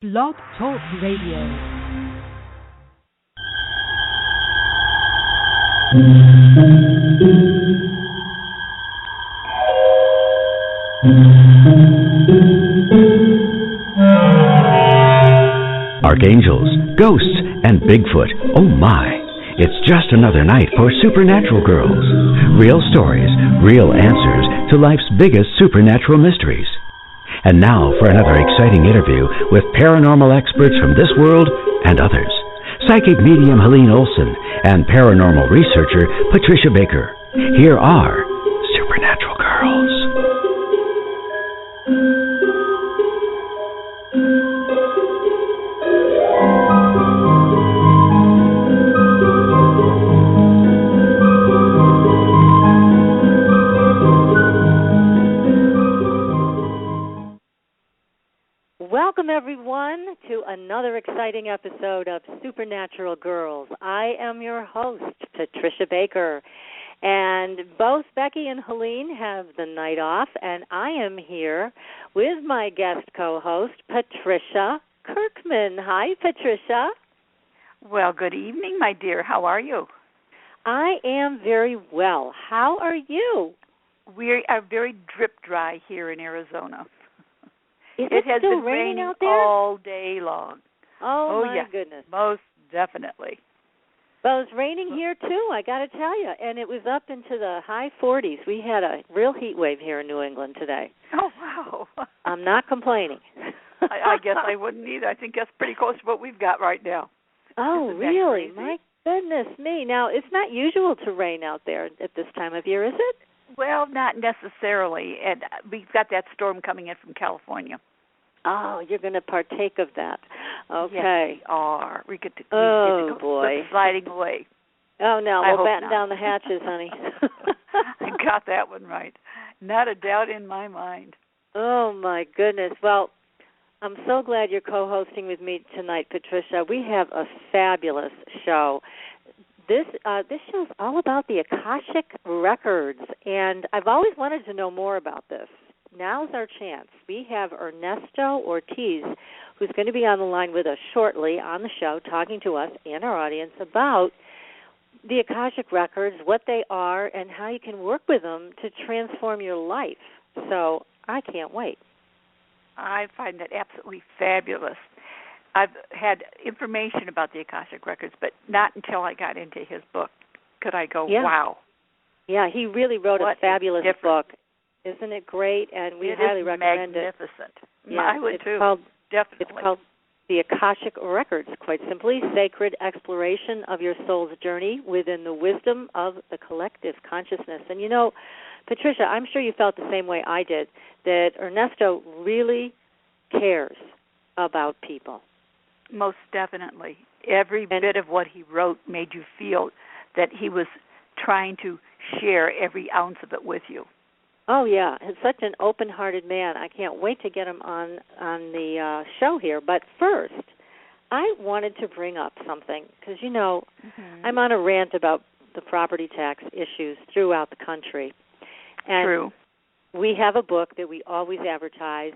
Blog Talk Radio. Archangels, ghosts, and Bigfoot. Oh my! It's just another night for Supernatural Girlz. Real stories, real answers to life's biggest supernatural mysteries. And now for another exciting interview with paranormal experts from this world and others. Psychic medium Helene Olson and paranormal researcher Patricia Baker. Here are Supernatural Girlz. Welcome, everyone, to another exciting episode of Supernatural Girlz. I am your host, Patricia Baker, and both Becky and Helene have the night off, and I am here with my guest co-host, Patricia Kirkman. Hi, Patricia. Well, good evening, my dear. How are you? I am very well. How are you? We are very drip dry here in Arizona. Is it has still been raining out there? all day long. Oh my yeah. goodness. Most definitely. Well, it's raining here, too, I got to tell you, and it was up into the high 40s. We had a real heat wave here in New England today. Oh, wow. I'm not complaining. I guess I wouldn't either. I think that's pretty close to what we've got right now. Oh, really? My goodness me. Now, it's not usual to rain out there at this time of year, is it? Well, not necessarily, and we've got that storm coming in from California. Oh, you're going to partake of that. Okay. Yes, we are. We get to oh, go boy. sliding away. Oh, no, we'll batten down the hatches, honey. You got that one right. Not a doubt in my mind. Oh, my goodness. Well, I'm so glad you're co-hosting with me tonight, Patricia. We have a fabulous show. This show's all about the Akashic Records, and I've always wanted to know more about this. Now's our chance. We have Ernesto Ortiz, who's going to be on the line with us shortly on the show, talking to us and our audience about the Akashic Records, what they are, and how you can work with them to transform your life. So I can't wait. I find that absolutely fabulous. I've had information about the Akashic Records, but not until I got into his book could I go, wow. Yeah, he really wrote a fabulous book. Isn't it great? And we highly recommend it. Magnificent. Yeah, I would too. Definitely. It's called the Akashic Records, quite simply, sacred exploration of your soul's journey within the wisdom of the collective consciousness. And you know, Patricia, I'm sure you felt the same way I did, that Ernesto really cares about people. Most definitely. Every bit of what he wrote made you feel that he was trying to share every ounce of it with you. Oh, yeah. He's such an open-hearted man. I can't wait to get him on the show here. But first, I wanted to bring up something because, you know, I'm on a rant about the property tax issues throughout the country. And True. We have a book that we always advertise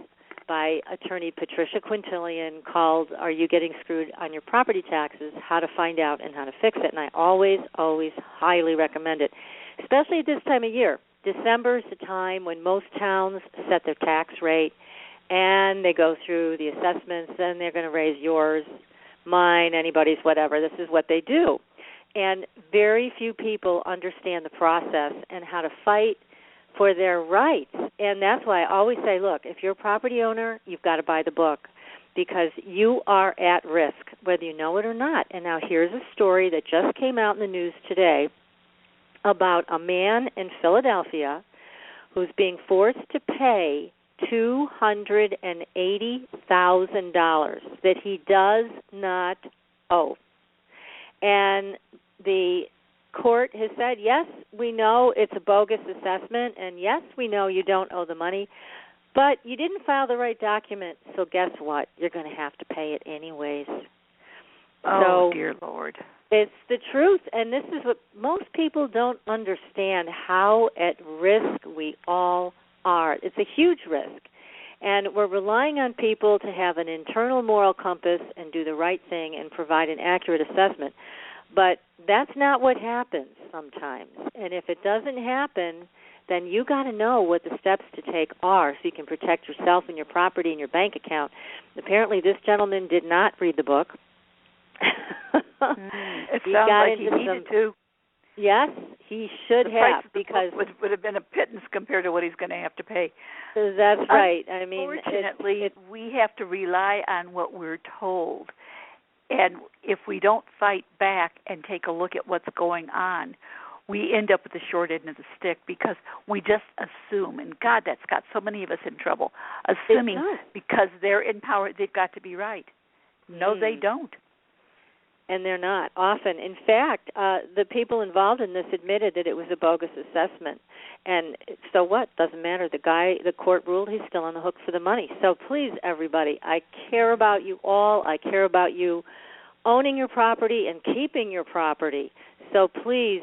by attorney Patricia Quintillion called Are You Getting Screwed on Your Property Taxes? How to Find Out and How to Fix It. And I always highly recommend it, especially at this time of year. December is the time when most towns set their tax rate, and they go through the assessments, and they're going to raise yours, mine, anybody's, whatever. This is what they do. And very few people understand the process and how to fight for their rights. And that's why I always say, look, if you're a property owner, you've got to buy the book because you are at risk, whether you know it or not. And now here's a story that just came out in the news today about a man in Philadelphia who's being forced to pay $280,000 that he does not owe. And the court has said, yes, we know it's a bogus assessment, and yes, we know you don't owe the money, but you didn't file the right document, so guess what? You're going to have to pay it anyways. Oh, dear Lord. It's the truth, and this is what most people don't understand, how at risk we all are. It's a huge risk. And we're relying on people to have an internal moral compass and do the right thing and provide an accurate assessment. But that's not what happens sometimes. And if it doesn't happen, then you got to know what the steps to take are so you can protect yourself and your property and your bank account. Apparently this gentleman did not read the book. It sounds like he needed to. Yes, he should have, because would have been a pittance compared to what he's going to have to pay. That's right. I mean, unfortunately, we have to rely on what we're told. And if we don't fight back and take a look at what's going on, we end up with the short end of the stick because we just assume. And, God, that's got so many of us in trouble, assuming because they're in power, they've got to be right. No, they don't. And they're not, often. In fact, the people involved in this admitted that it was a bogus assessment. And so what? Doesn't matter. The court ruled he's still on the hook for the money. So please, everybody, I care about you all. I care about you owning your property and keeping your property. So please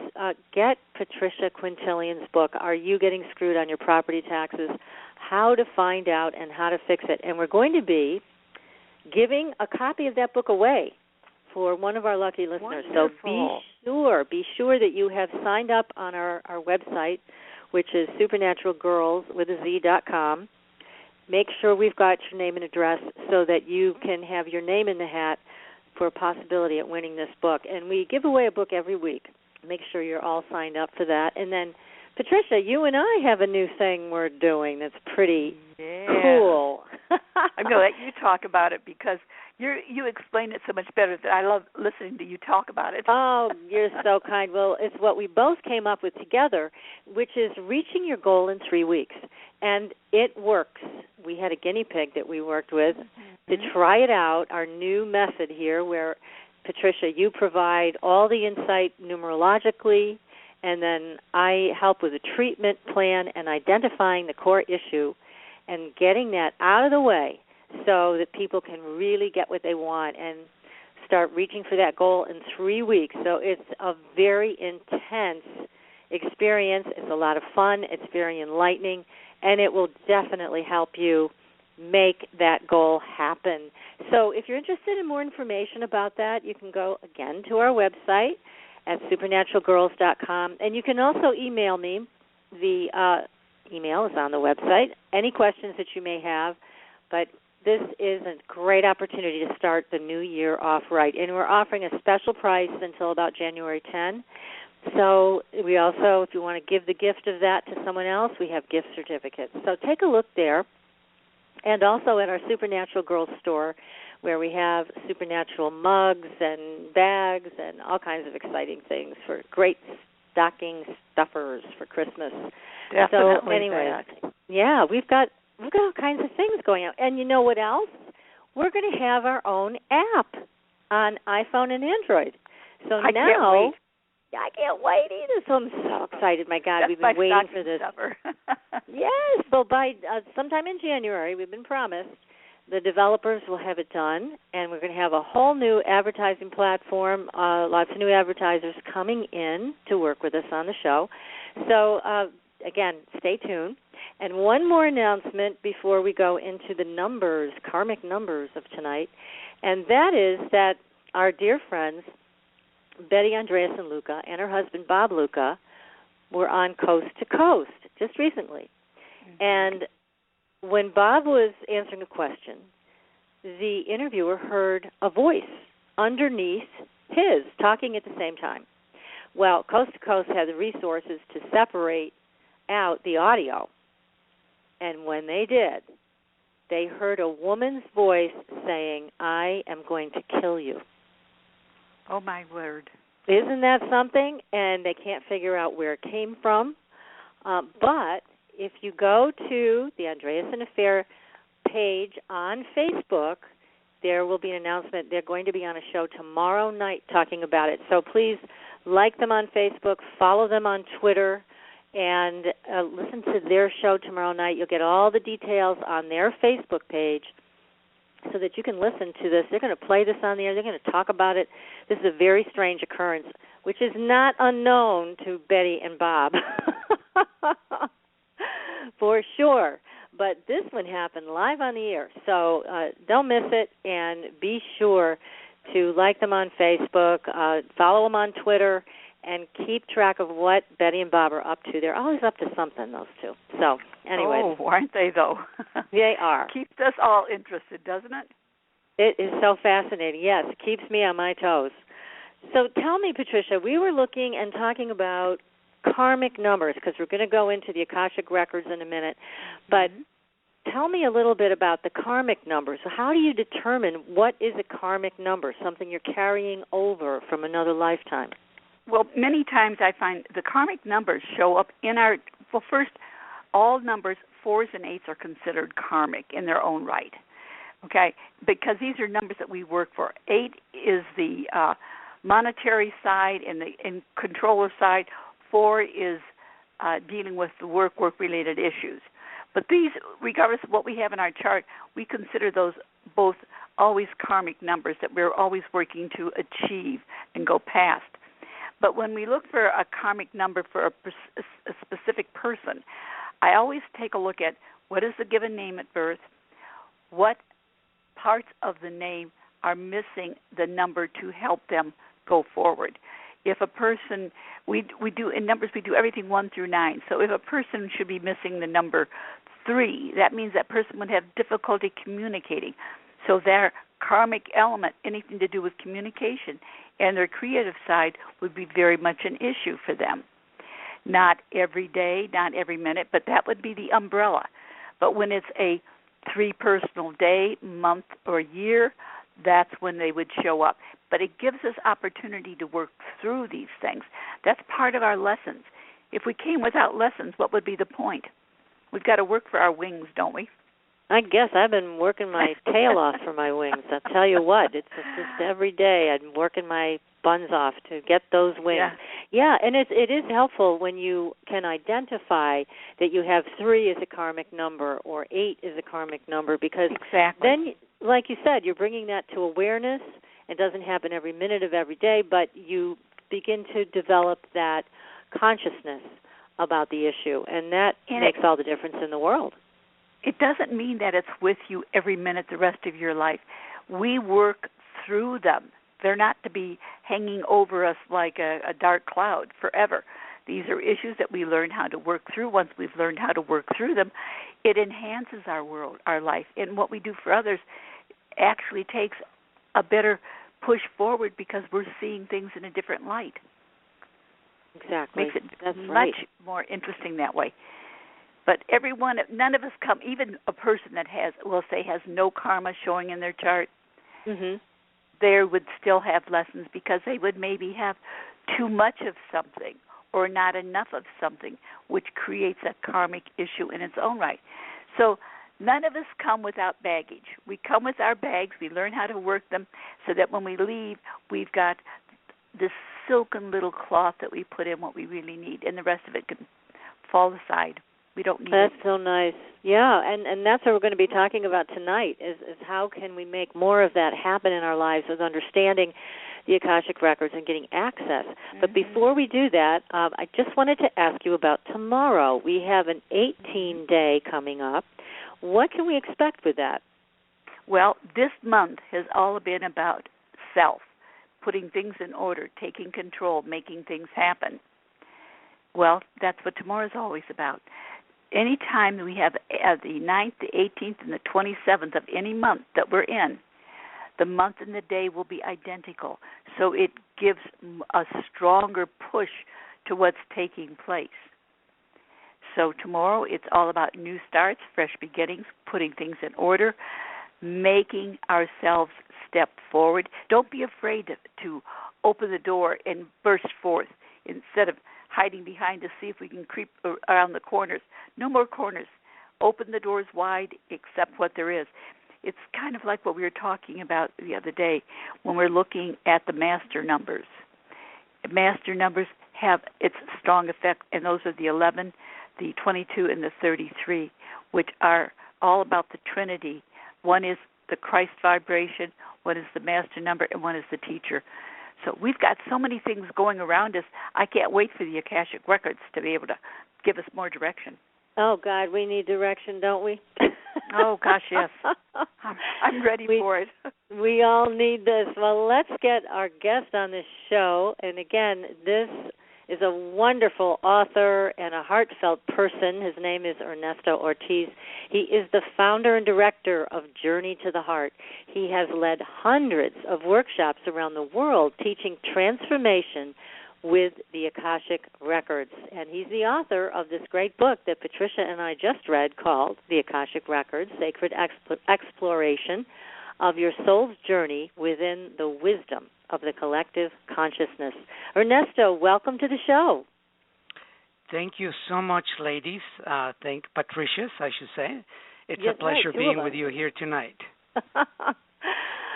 get Patricia Quintilian's book, Are You Getting Screwed on Your Property Taxes? How to Find Out and How to Fix It. And we're going to be giving a copy of that book away for one of our lucky listeners. Wonderful. So be sure that you have signed up on our website, which is supernaturalgirls.com. Make sure we've got your name and address so that you can have your name in the hat for a possibility at winning this book. And we give away a book every week. Make sure you're all signed up for that. And then, Patricia, you and I have a new thing we're doing that's pretty cool. I'm going to let you talk about it because you explain it so much better that I love listening to you talk about it. Oh, you're so kind. Well, it's what we both came up with together, which is reaching your goal in 3 weeks. And it works. We had a guinea pig that we worked with to try it out, our new method here where, Patricia, you provide all the insight numerologically, and then I help with a treatment plan and identifying the core issue and getting that out of the way so that people can really get what they want and start reaching for that goal in 3 weeks. So it's a very intense experience. It's a lot of fun. It's very enlightening, and it will definitely help you make that goal happen. So if you're interested in more information about that, you can go, again, to our website at supernaturalgirls.com, and you can also email me. The email is on the website. Any questions that you may have, but this is a great opportunity to start the new year off right. And we're offering a special price until about January 10. So we also, if you want to give the gift of that to someone else, we have gift certificates. So take a look there. And also at our Supernatural Girlz store, where we have supernatural mugs and bags and all kinds of exciting things for great stocking stuffers for Christmas. Definitely. So anyways, yeah, we've got all kinds of things going on. And you know what else? We're going to have our own app on iPhone and Android. So I can't wait either. So I'm so excited. My God, we've been waiting for this. Yes. Well, by sometime in January, we've been promised, the developers will have it done, and we're going to have a whole new advertising platform, lots of new advertisers coming in to work with us on the show. So, again, stay tuned. And one more announcement before we go into the numbers, karmic numbers of tonight, and that is that our dear friends, Betty, Andreas, and Luca, and her husband, Bob Luca, were on Coast to Coast just recently. And when Bob was answering a question, the interviewer heard a voice underneath his, talking at the same time. Well, Coast to Coast had the resources to separate out the audio. And when they did, they heard a woman's voice saying, "I am going to kill you." Oh, my word. Isn't that something? And they can't figure out where it came from. But if you go to the Andreas and Affair page on Facebook, there will be an announcement. They're going to be on a show tomorrow night talking about it. So please like them on Facebook, follow them on Twitter, and listen to their show tomorrow night. You'll get all the details on their Facebook page so that you can listen to this. They're going to play this on the air. They're going to talk about it. This is a very strange occurrence, which is not unknown to Betty and Bob, for sure. but this one happened live on the air. So don't miss it, and be sure to like them on Facebook, follow them on Twitter, and keep track of what Betty and Bob are up to. They're always up to something, those two. So anyway. Oh, aren't they, though? They are. Keeps us all interested, doesn't it? It is so fascinating. Yes, it keeps me on my toes. So tell me, Patricia, we were looking and talking about karmic numbers because we're going to go into the Akashic Records in a minute. But tell me a little bit about the karmic numbers. So how do you determine what is a karmic number, something you're carrying over from another lifetime? Well, many times I find the karmic numbers show up in our, well, first, all numbers, 4s and 8s, are considered karmic in their own right, okay, because these are numbers that we work for. 8 is the monetary side and the controller side. 4 is dealing with the work-related issues. But these, regardless of what we have in our chart, we consider those both always karmic numbers that we're always working to achieve and go past. But when we look for a karmic number for a specific person, I always take a look at what is the given name at birth, what parts of the name are missing the number to help them go forward. If a person, we do in numbers, we do everything 1 through 9. So if a person should be missing the number 3, that means that person would have difficulty communicating. So their karmic element, anything to do with communication, and their creative side would be very much an issue for them. Not every day, not every minute, but that would be the umbrella. But when it's a 3 personal day, month, or year, that's when they would show up. But it gives us opportunity to work through these things. That's part of our lessons. If we came without lessons, what would be the point? We've got to work for our wings, don't we? I guess I've been working my tail off for my wings. I'll tell you what, it's just every day I'm working my buns off to get those wings. Yeah, and it is helpful when you can identify that you have 3 as a karmic number or 8 is a karmic number, because then, like you said, you're bringing that to awareness. It doesn't happen every minute of every day, but you begin to develop that consciousness about the issue, and that makes all the difference in the world. It doesn't mean that it's with you every minute the rest of your life. We work through them. They're not to be hanging over us like a dark cloud forever. These are issues that we learn how to work through. Once we've learned how to work through them, it enhances our world, our life. And what we do for others actually takes a better push forward because we're seeing things in a different light. Exactly. Makes it That's much right. more interesting that way. But everyone, none of us come, even a person that has, we'll say, has no karma showing in their chart, they would still have lessons because they would maybe have too much of something or not enough of something, which creates a karmic issue in its own right. So none of us come without baggage. We come with our bags. We learn how to work them so that when we leave, we've got this silken little cloth that we put in what we really need, and the rest of it can fall aside. We don't need That's it. so nice. Yeah, and that's what we're going to be talking about tonight is how can we make more of that happen in our lives with understanding the Akashic Records and getting access. But before we do that, I just wanted to ask you about tomorrow. We have an 18-day coming up. What can we expect with that? Well, this month has all been about self, putting things in order, taking control, making things happen. Well, that's what tomorrow's always about. Anytime we have the 9th, the 18th, and the 27th of any month that we're in, the month and the day will be identical. So it gives a stronger push to what's taking place. So tomorrow it's all about new starts, fresh beginnings, putting things in order, making ourselves step forward. Don't be afraid to open the door and burst forth instead of hiding behind to see if we can creep around the corners. No more corners. Open the doors wide, accept what there is. It's kind of like what we were talking about the other day when we're looking at the master numbers. Master numbers have its strong effect, and those are the 11, the 22, and the 33, which are all about the Trinity. One is the Christ vibration, one is the master number, and one is the teacher. So we've got so many things going around us. I can't wait for the Akashic Records to be able to give us more direction. Oh, God, we need direction, don't we? Oh, gosh, yes. I'm ready for it. We all need this. Well, let's get our guest on this show. And again, this is a wonderful author and a heartfelt person. His name is Ernesto Ortiz. He is the founder and director of Journey to the Heart. He has led hundreds of workshops around the world teaching transformation with the Akashic Records. And he's the author of this great book that Patricia and I just read called The Akashic Records, Sacred Exploration of Your Soul's Journey Within the Wisdom of the Collective Consciousness. Ernesto, welcome to the show. Thank you so much, ladies. Thank Patricia, I should say. It's yes, a pleasure right, being with you here tonight.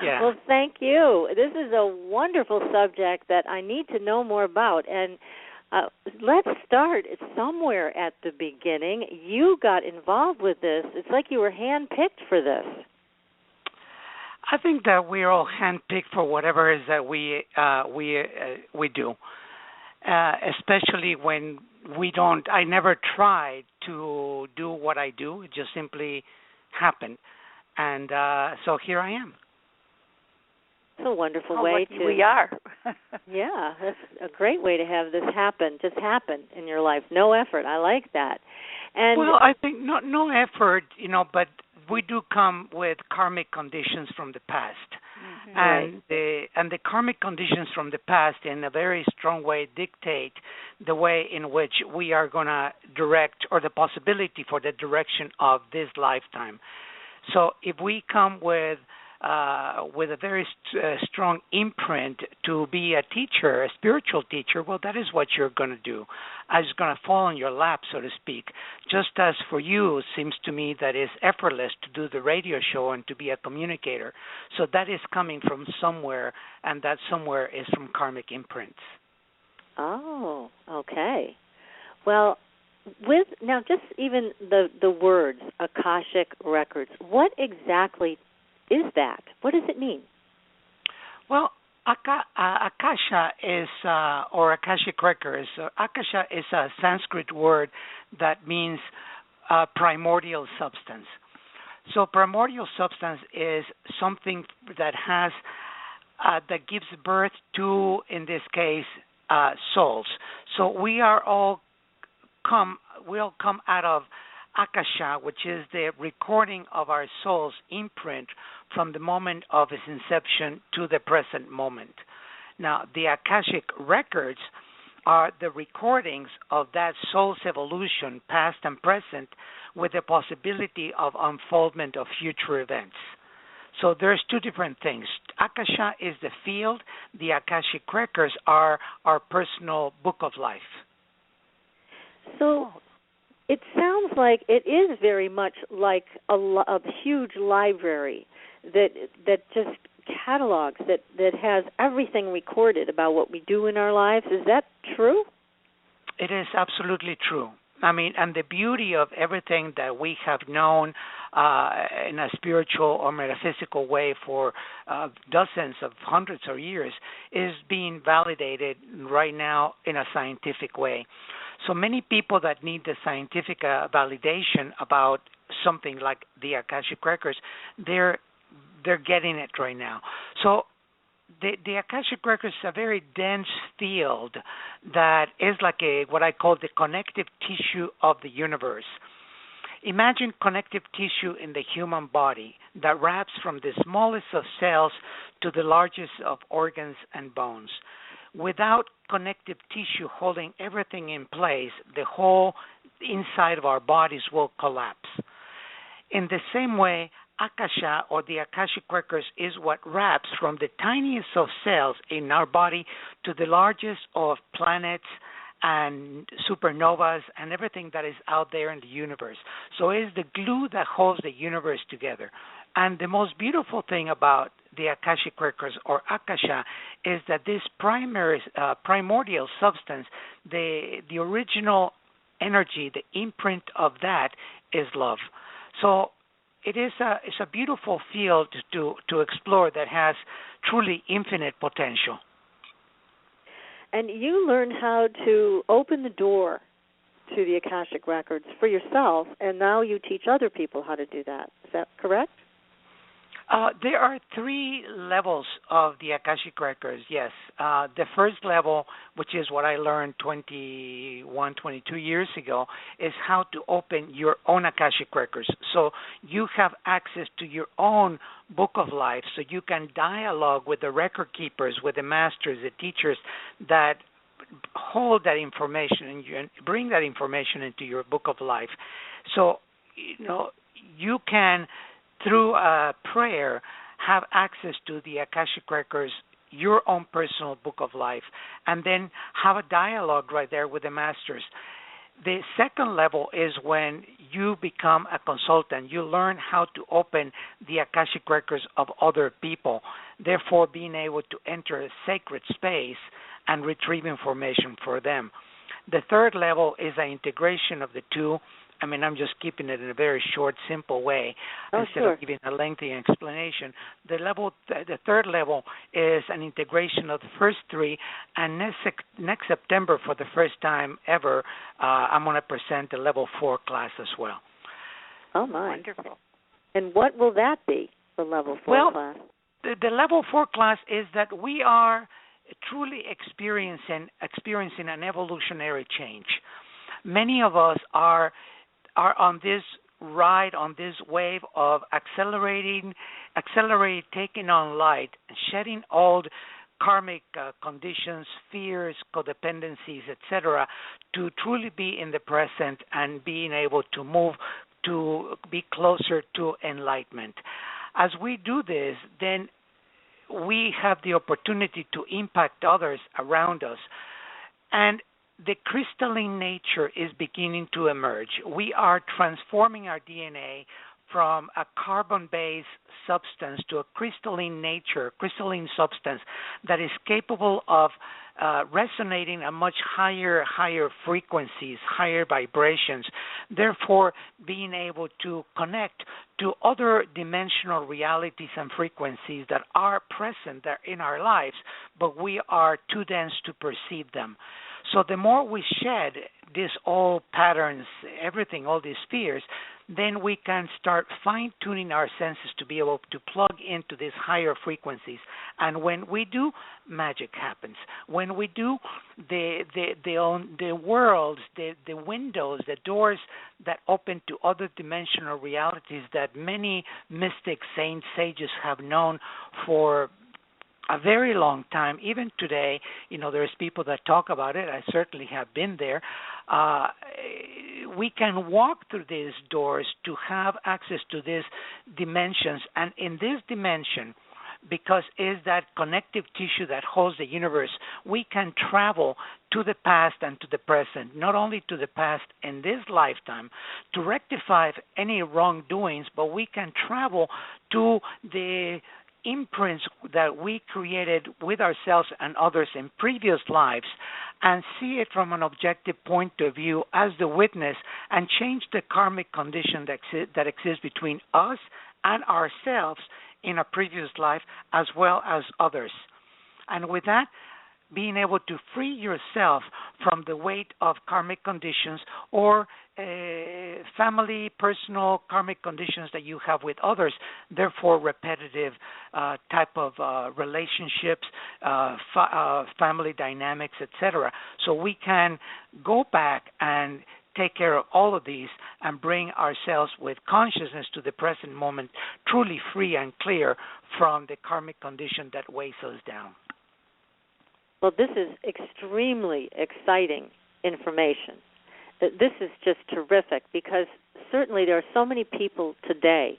Yeah. Well, thank you. This is a wonderful subject that I need to know more about. And let's start somewhere at the beginning. You got involved with this. It's like you were handpicked for this. I think that we're all handpicked for whatever it is that we do, especially when we don't. I never tried to do what I do. It just simply happened. And so here I am. It's a wonderful way to. We are. Yeah, that's a great way to have this happen. Just happen in your life. No effort. I like that. And well, I think no effort, but we do come with karmic conditions from the past, and the karmic conditions from the past, in a very strong way, dictate the way in which we are going to direct, or the possibility for the direction of this lifetime. So, if we come with a very strong imprint to be a teacher, a spiritual teacher, well, that is what you're going to do. It's going to fall on your lap, so to speak. Just as for you, it seems to me that it's effortless to do the radio show and to be a communicator. So that is coming from somewhere, and that somewhere is from karmic imprints. Oh, okay. Well, now just even the words, Akashic Records, what exactly is that? What does it mean? Well, Akasha is, or Akashic Records, Akasha is a Sanskrit word that means primordial substance. So primordial substance is something that has, that gives birth to, in this case, souls. So we all come out of Akasha, which is the recording of our soul's imprint from the moment of its inception to the present moment. Now, the Akashic Records are the recordings of that soul's evolution, past and present, with the possibility of unfoldment of future events. So there's two different things. Akasha is the field. The Akashic Records are our personal book of life. So it sounds like it is very much like a huge library that just catalogs, that has everything recorded about what we do in our lives. Is that true? It is absolutely true. I mean, and the beauty of everything that we have known in a spiritual or metaphysical way for dozens of hundreds of years is being validated right now in a scientific way. So many people that need the scientific validation about something like the Akashic Records, they're getting it right now. So the Akashic Records is a very dense field that is like what I call the connective tissue of the universe. Imagine connective tissue in the human body that wraps from the smallest of cells to the largest of organs and bones. Without connective tissue holding everything in place, the whole inside of our bodies will collapse. In the same way, Akasha, or the Akashic Records, is what wraps from the tiniest of cells in our body to the largest of planets and supernovas and everything that is out there in the universe. So it is the glue that holds the universe together. And the most beautiful thing about the Akashic Records, or Akasha, is that this primordial substance, the original energy, the imprint of that is love. So it's a beautiful field to explore that has truly infinite potential. And you learned how to open the door to the Akashic Records for yourself, and now you teach other people how to do that. Is that correct? There are 3 levels of the Akashic Records, yes. The first level, which is what I learned 22 years ago, is how to open your own Akashic Records. So you have access to your own book of life, so you can dialogue with the record keepers, with the masters, the teachers that hold that information and bring that information into your book of life. So, you can, through a prayer, have access to the Akashic Records, your own personal book of life, and then have a dialogue right there with the masters. The second level is when you become a consultant. You learn how to open the Akashic Records of other people, therefore being able to enter a sacred space and retrieve information for them. The third level is an integration of the two. I mean, I'm just keeping it in a very short, simple way instead of giving a lengthy explanation. The third level is an integration of the first 3, and next September, for the first time ever, I'm going to present the level 4 class as well. Oh, my. Wonderful. And what will that be, the level 4 class? The level 4 class is that we are truly experiencing an evolutionary change. Many of us are on this ride, on this wave of accelerating, taking on light, shedding old karmic conditions, fears, codependencies, etc., to truly be in the present and being able to move to be closer to enlightenment. As we do this, then we have the opportunity to impact others around us. And the crystalline nature is beginning to emerge. We are transforming our DNA from a carbon-based substance to a crystalline nature, crystalline substance that is capable of resonating at much higher frequencies, higher vibrations, therefore being able to connect to other dimensional realities and frequencies that are present in our lives, but we are too dense to perceive them. So the more we shed these old patterns, everything, all these fears, then we can start fine-tuning our senses to be able to plug into these higher frequencies. And when we do, magic happens. When we do, the worlds, the windows, the doors that open to other dimensional realities that many mystics, saints, sages have known for a very long time. Even today, there's people that talk about it. I certainly have been there. We can walk through these doors to have access to these dimensions. And in this dimension, because it's that connective tissue that holds the universe, we can travel to the past and to the present, not only to the past in this lifetime to rectify any wrongdoings, but we can travel to the imprints that we created with ourselves and others in previous lives and see it from an objective point of view as the witness and change the karmic condition that exists between us and ourselves in a previous life as well as others. And with that, being able to free yourself from the weight of karmic conditions or family, personal karmic conditions that you have with others, therefore repetitive type of relationships, family dynamics, etc. So we can go back and take care of all of these and bring ourselves with consciousness to the present moment, truly free and clear from the karmic condition that weighs us down. Well, this is extremely exciting information. This is just terrific because certainly there are so many people today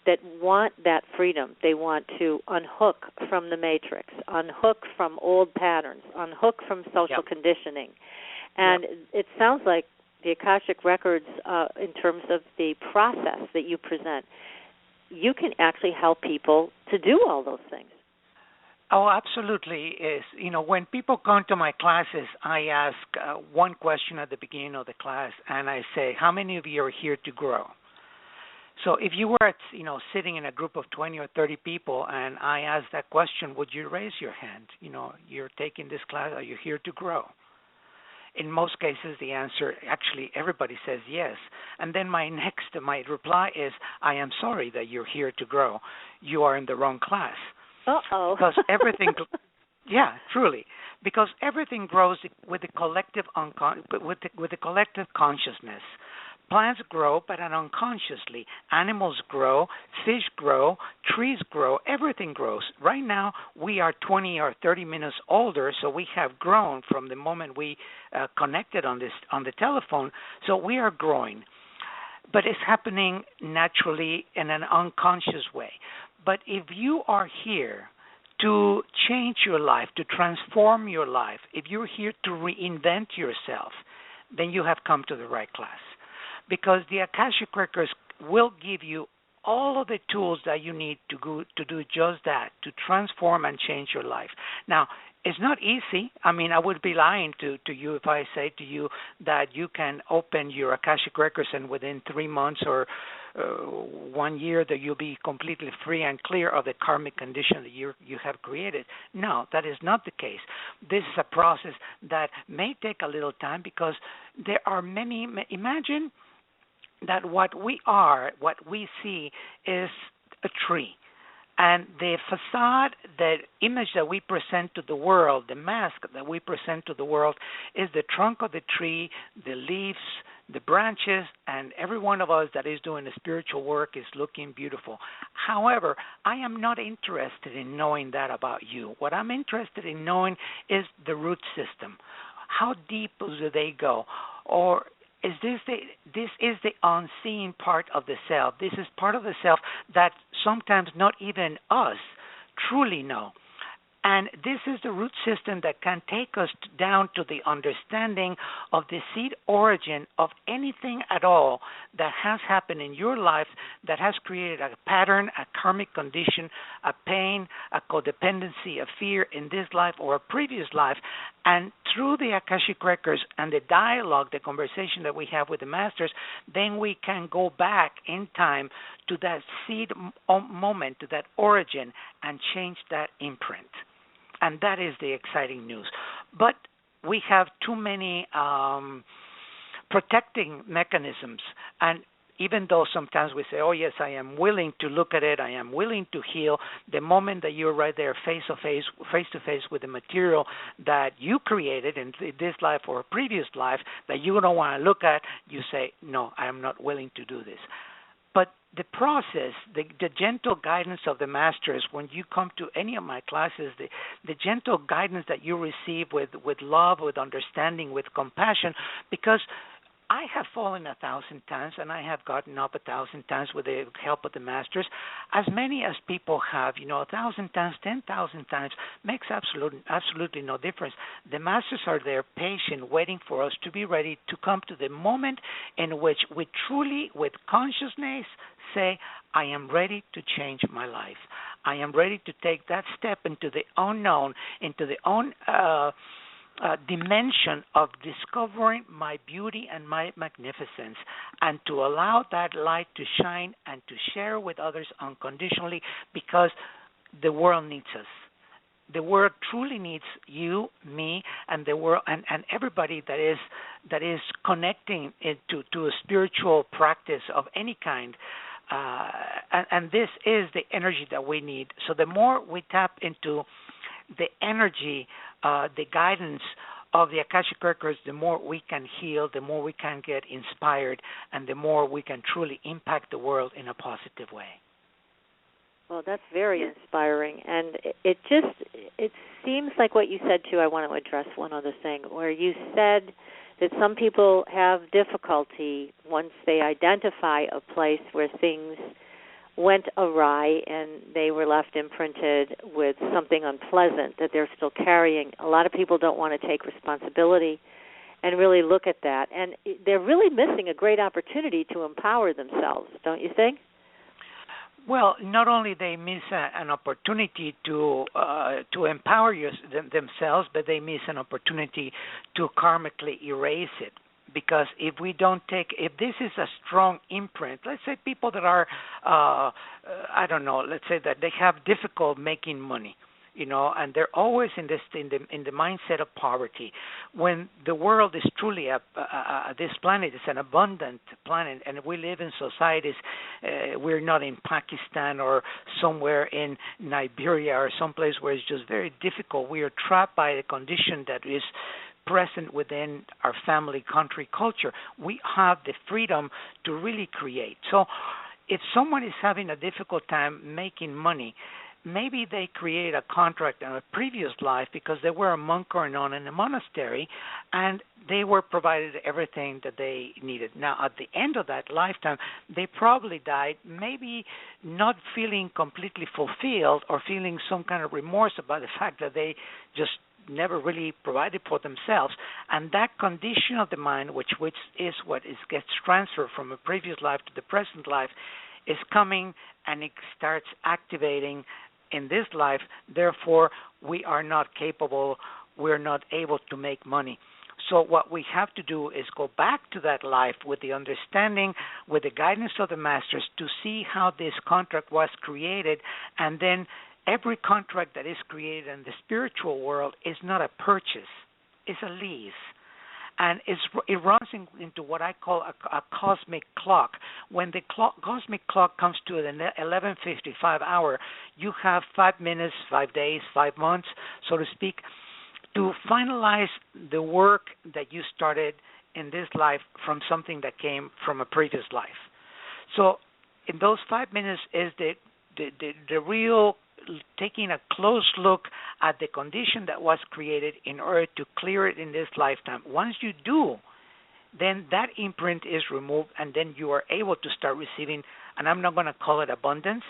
that want that freedom. They want to unhook from the matrix, unhook from old patterns, unhook from social conditioning. And it sounds like the Akashic Records, in terms of the process that you present, you can actually help people to do all those things. Oh, absolutely. When people come to my classes, I ask one question at the beginning of the class, and I say, how many of you are here to grow? So if you were, sitting in a group of 20 or 30 people, and I ask that question, would you raise your hand? You're taking this class, are you here to grow? in most cases, the answer, actually, everybody says yes. And then my reply is, I am sorry that you're here to grow. You are in the wrong class. Uh-oh. Because everything, yeah, truly, because everything grows with the collective with the collective consciousness. Plants grow, but unconsciously. Animals grow, fish grow, trees grow, everything grows. Right now, we are 20 or 30 minutes older, so we have grown from the moment we connected on the telephone. So we are growing, but it's happening naturally in an unconscious way. But if you are here to change your life, to transform your life, if you're here to reinvent yourself, then you have come to the right class. Because the Akashic Records will give you all of the tools that you need to do just that, to transform and change your life. Now, it's not easy. I mean, I would be lying to you if I say to you that you can open your Akashic Records and within 3 months or 1 year that you'll be completely free and clear of the karmic condition that you have created. No, that is not the case. This is a process that may take a little time because there are many. Imagine that what we see is a tree. And the facade, the image that we present to the world, the mask that we present to the world is the trunk of the tree, the leaves, the branches, and every one of us that is doing the spiritual work is looking beautiful. However, I am not interested in knowing that about you. What I'm interested in knowing is the root system. How deep do they go? Or is this is the unseen part of the self. This is part of the self that sometimes not even us truly know. And this is the root system that can take us down to the understanding of the seed origin of anything at all that has happened in your life that has created a pattern, a karmic condition, a pain, a codependency, a fear in this life or a previous life. And through the Akashic Records and the dialogue, the conversation that we have with the masters, then we can go back in time to that seed moment, to that origin, and change that imprint. And that is the exciting news. But we have too many protecting mechanisms. And even though sometimes we say, oh, yes, I am willing to look at it, I am willing to heal, the moment that you're right there face to face with the material that you created in this life or a previous life that you don't want to look at, you say, no, I am not willing to do this. But the process, the gentle guidance of the masters, when you come to any of my classes, the gentle guidance that you receive with love, with understanding, with compassion, because I have fallen 1,000 times and I have gotten up 1,000 times with the help of the masters. As many as people have, 1,000 times, 10,000 times, makes absolutely no difference. The masters are there patient, waiting for us to be ready to come to the moment in which we truly, with consciousness, say, I am ready to change my life. I am ready to take that step into the unknown, into the dimension of discovering my beauty and my magnificence, and to allow that light to shine and to share with others unconditionally, because the world needs us. The world truly needs you, me, and the world, and everybody that is connecting it to a spiritual practice of any kind. And this is the energy that we need. So the more we tap into the energy, the guidance of the Akashic Records, the more we can heal, the more we can get inspired, and the more we can truly impact the world in a positive way. Well, that's very inspiring, and it seems like what you said too. I want to address one other thing, where you said that some people have difficulty once they identify a place where things went awry and they were left imprinted with something unpleasant that they're still carrying. A lot of people don't want to take responsibility and really look at that, and they're really missing a great opportunity to empower themselves, don't you think? Well, not only they miss an opportunity to empower themselves, but they miss an opportunity to karmically erase it. Because if this is a strong imprint, let's say people that are, let's say that they have difficult making money. and they're always in the mindset of poverty. When the world is truly this planet is an abundant planet, and we live in societies. We're not in Pakistan or somewhere in Nigeria or someplace where it's just very difficult. We are trapped by the condition that is present within our family, country, culture. We have the freedom to really create. So if someone is having a difficult time making money, maybe they created a contract in a previous life because they were a monk or a nun in a monastery, and they were provided everything that they needed. Now, at the end of that lifetime, they probably died maybe not feeling completely fulfilled or feeling some kind of remorse about the fact that they just never really provided for themselves. And that condition of the mind, which is what gets transferred from a previous life to the present life, is coming and it starts activating in this life. Therefore, we are not capable, we're not able to make money. So what we have to do is go back to that life with the understanding, with the guidance of the masters, to see how this contract was created. And then every contract that is created in the spiritual world is not a purchase, it's a lease. And it runs into what I call a cosmic clock. When the cosmic clock comes to the 11:55 hour, you have 5 minutes, 5 days, 5 months, so to speak, to finalize the work that you started in this life from something that came from a previous life. So in those 5 minutes is the real taking a close look at the condition that was created in order to clear it in this lifetime. Once you do, then that imprint is removed, and then you are able to start receiving, and I'm not going to call it abundance,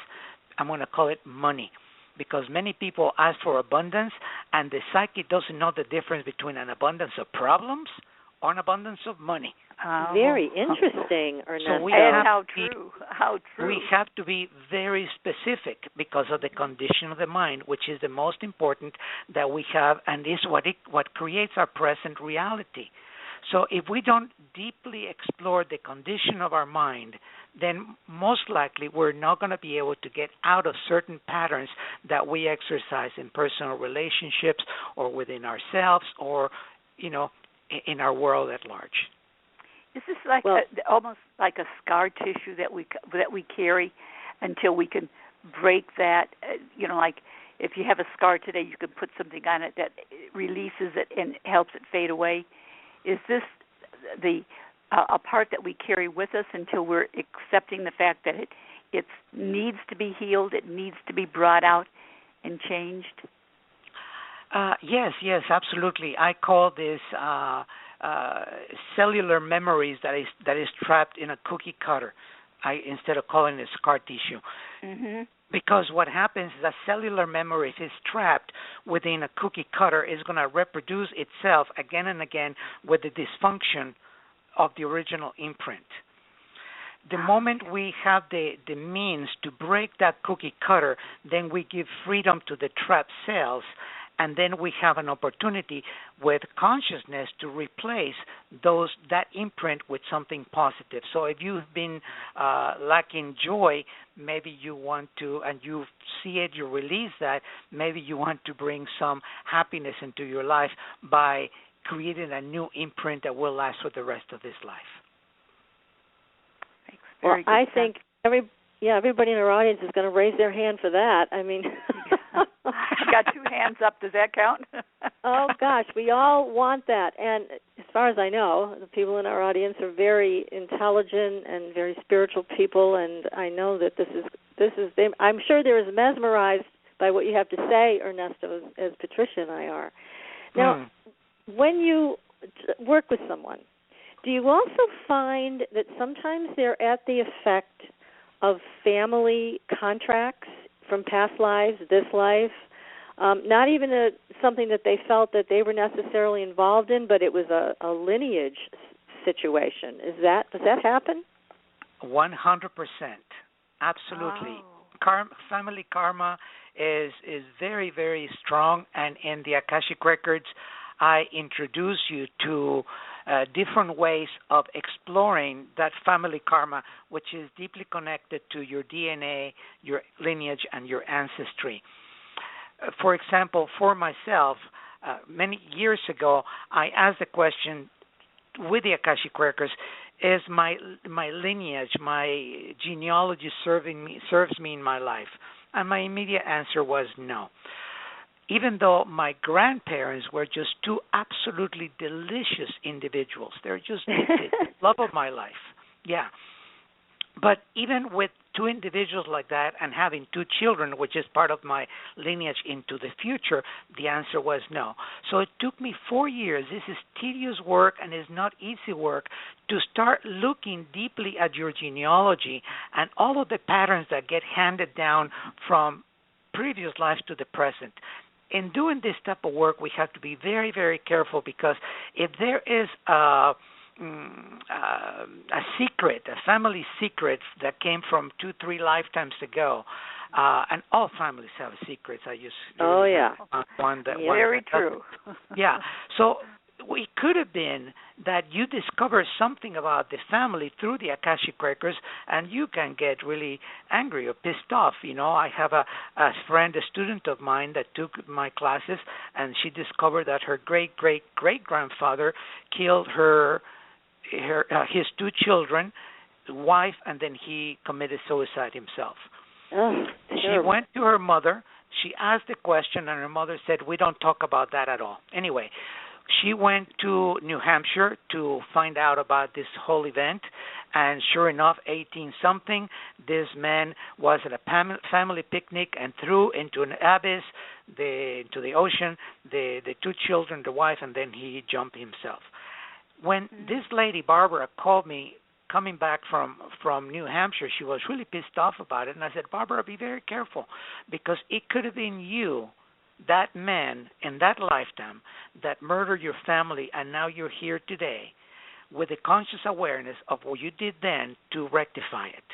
I'm going to call it money, because many people ask for abundance, and the psyche doesn't know the difference between an abundance of problems or an abundance of money. Very interesting, Ernesto. So how true. We have to be very specific because of the condition of the mind, which is the most important that we have, and is what creates our present reality. So if we don't deeply explore the condition of our mind, then most likely we're not going to be able to get out of certain patterns that we exercise in personal relationships or within ourselves or, in our world at large. Is this like almost like a scar tissue that we carry until we can break that? Like if you have a scar today, you can put something on it that releases it and helps it fade away. Is this a part that we carry with us until we're accepting the fact that it needs to be healed, it needs to be brought out and changed? Yes, absolutely. I call this cellular memories that is trapped in a cookie cutter. Instead of calling it scar tissue. Mm-hmm. Because what happens is that cellular memory, if it's trapped within a cookie cutter, is going to reproduce itself again and again with the dysfunction of the original imprint. The moment we have the means to break that cookie cutter, then we give freedom to the trapped cells, and then we have an opportunity with consciousness to replace that imprint with something positive. So if you've been lacking joy, maybe you want to, and you see it, you release that, maybe you want to bring some happiness into your life by creating a new imprint that will last for the rest of this life. Well, I think everybody in our audience is going to raise their hand for that. I mean, I've got 2 hands up. Does that count? Oh gosh, we all want that. And as far as I know, the people in our audience are very intelligent and very spiritual people, and I know that this is. I'm sure they're as mesmerized by what you have to say, Ernesto, as Patricia and I are. Now, when you work with someone, do you also find that sometimes they're at the effect of family contracts from past lives, this life, not even something that they felt that they were necessarily involved in, but it was a lineage situation? Does that happen? 100%, absolutely. Oh. Family karma is very, very strong, and in the Akashic Records, I introduce you to different ways of exploring that family karma, which is deeply connected to your DNA, your lineage, and your ancestry. for example, for myself, many years ago, I asked the question with the Akashic Records: is my lineage, my genealogy serves me in my life? And my immediate answer was no. Even though my grandparents were just two absolutely delicious individuals, they're just the love of my life. Yeah. But even with two individuals like that and having two children, which is part of my lineage into the future, the answer was no. So it took me 4 years. This is tedious work and is not easy work to start looking deeply at your genealogy and all of the patterns that get handed down from previous lives to the present. In doing this type of work, we have to be very, very careful, because if there is a secret, a family secret that came from 2-3 lifetimes ago, and all families have secrets. I just one that very true. Yeah. So it could have been that you discover something about the family through the Akashic Records, and you can get really angry or pissed off. You know, I have a friend, a student of mine that took my classes, and she discovered that her great-great-great-grandfather killed his 2 children, wife, and then he committed suicide himself. Oh, she went to her mother. She asked the question, and her mother said, "We don't talk about that at all." Anyway, she went to New Hampshire to find out about this whole event, and sure enough, 18-something, this man was at a family picnic and threw into an abyss, into the ocean, the 2 children, the wife, and then he jumped himself. When this lady, Barbara, called me coming back from New Hampshire, she was really pissed off about it, and I said, "Barbara, be very careful, because it could have been you, that man in that lifetime, that murdered your family, and now you're here today with a conscious awareness of what you did then to rectify it."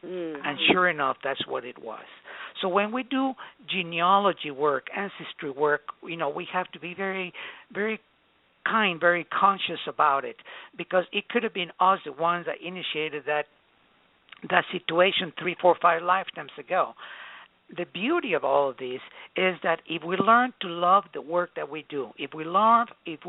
And sure enough, that's what it was. So when we do genealogy work, ancestry work, we have to be very, very kind, very conscious about it, because it could have been us, the ones that initiated that situation 3, 4, 5 lifetimes ago. The beauty of all of this is that if we learn to love the work that we do, if we love the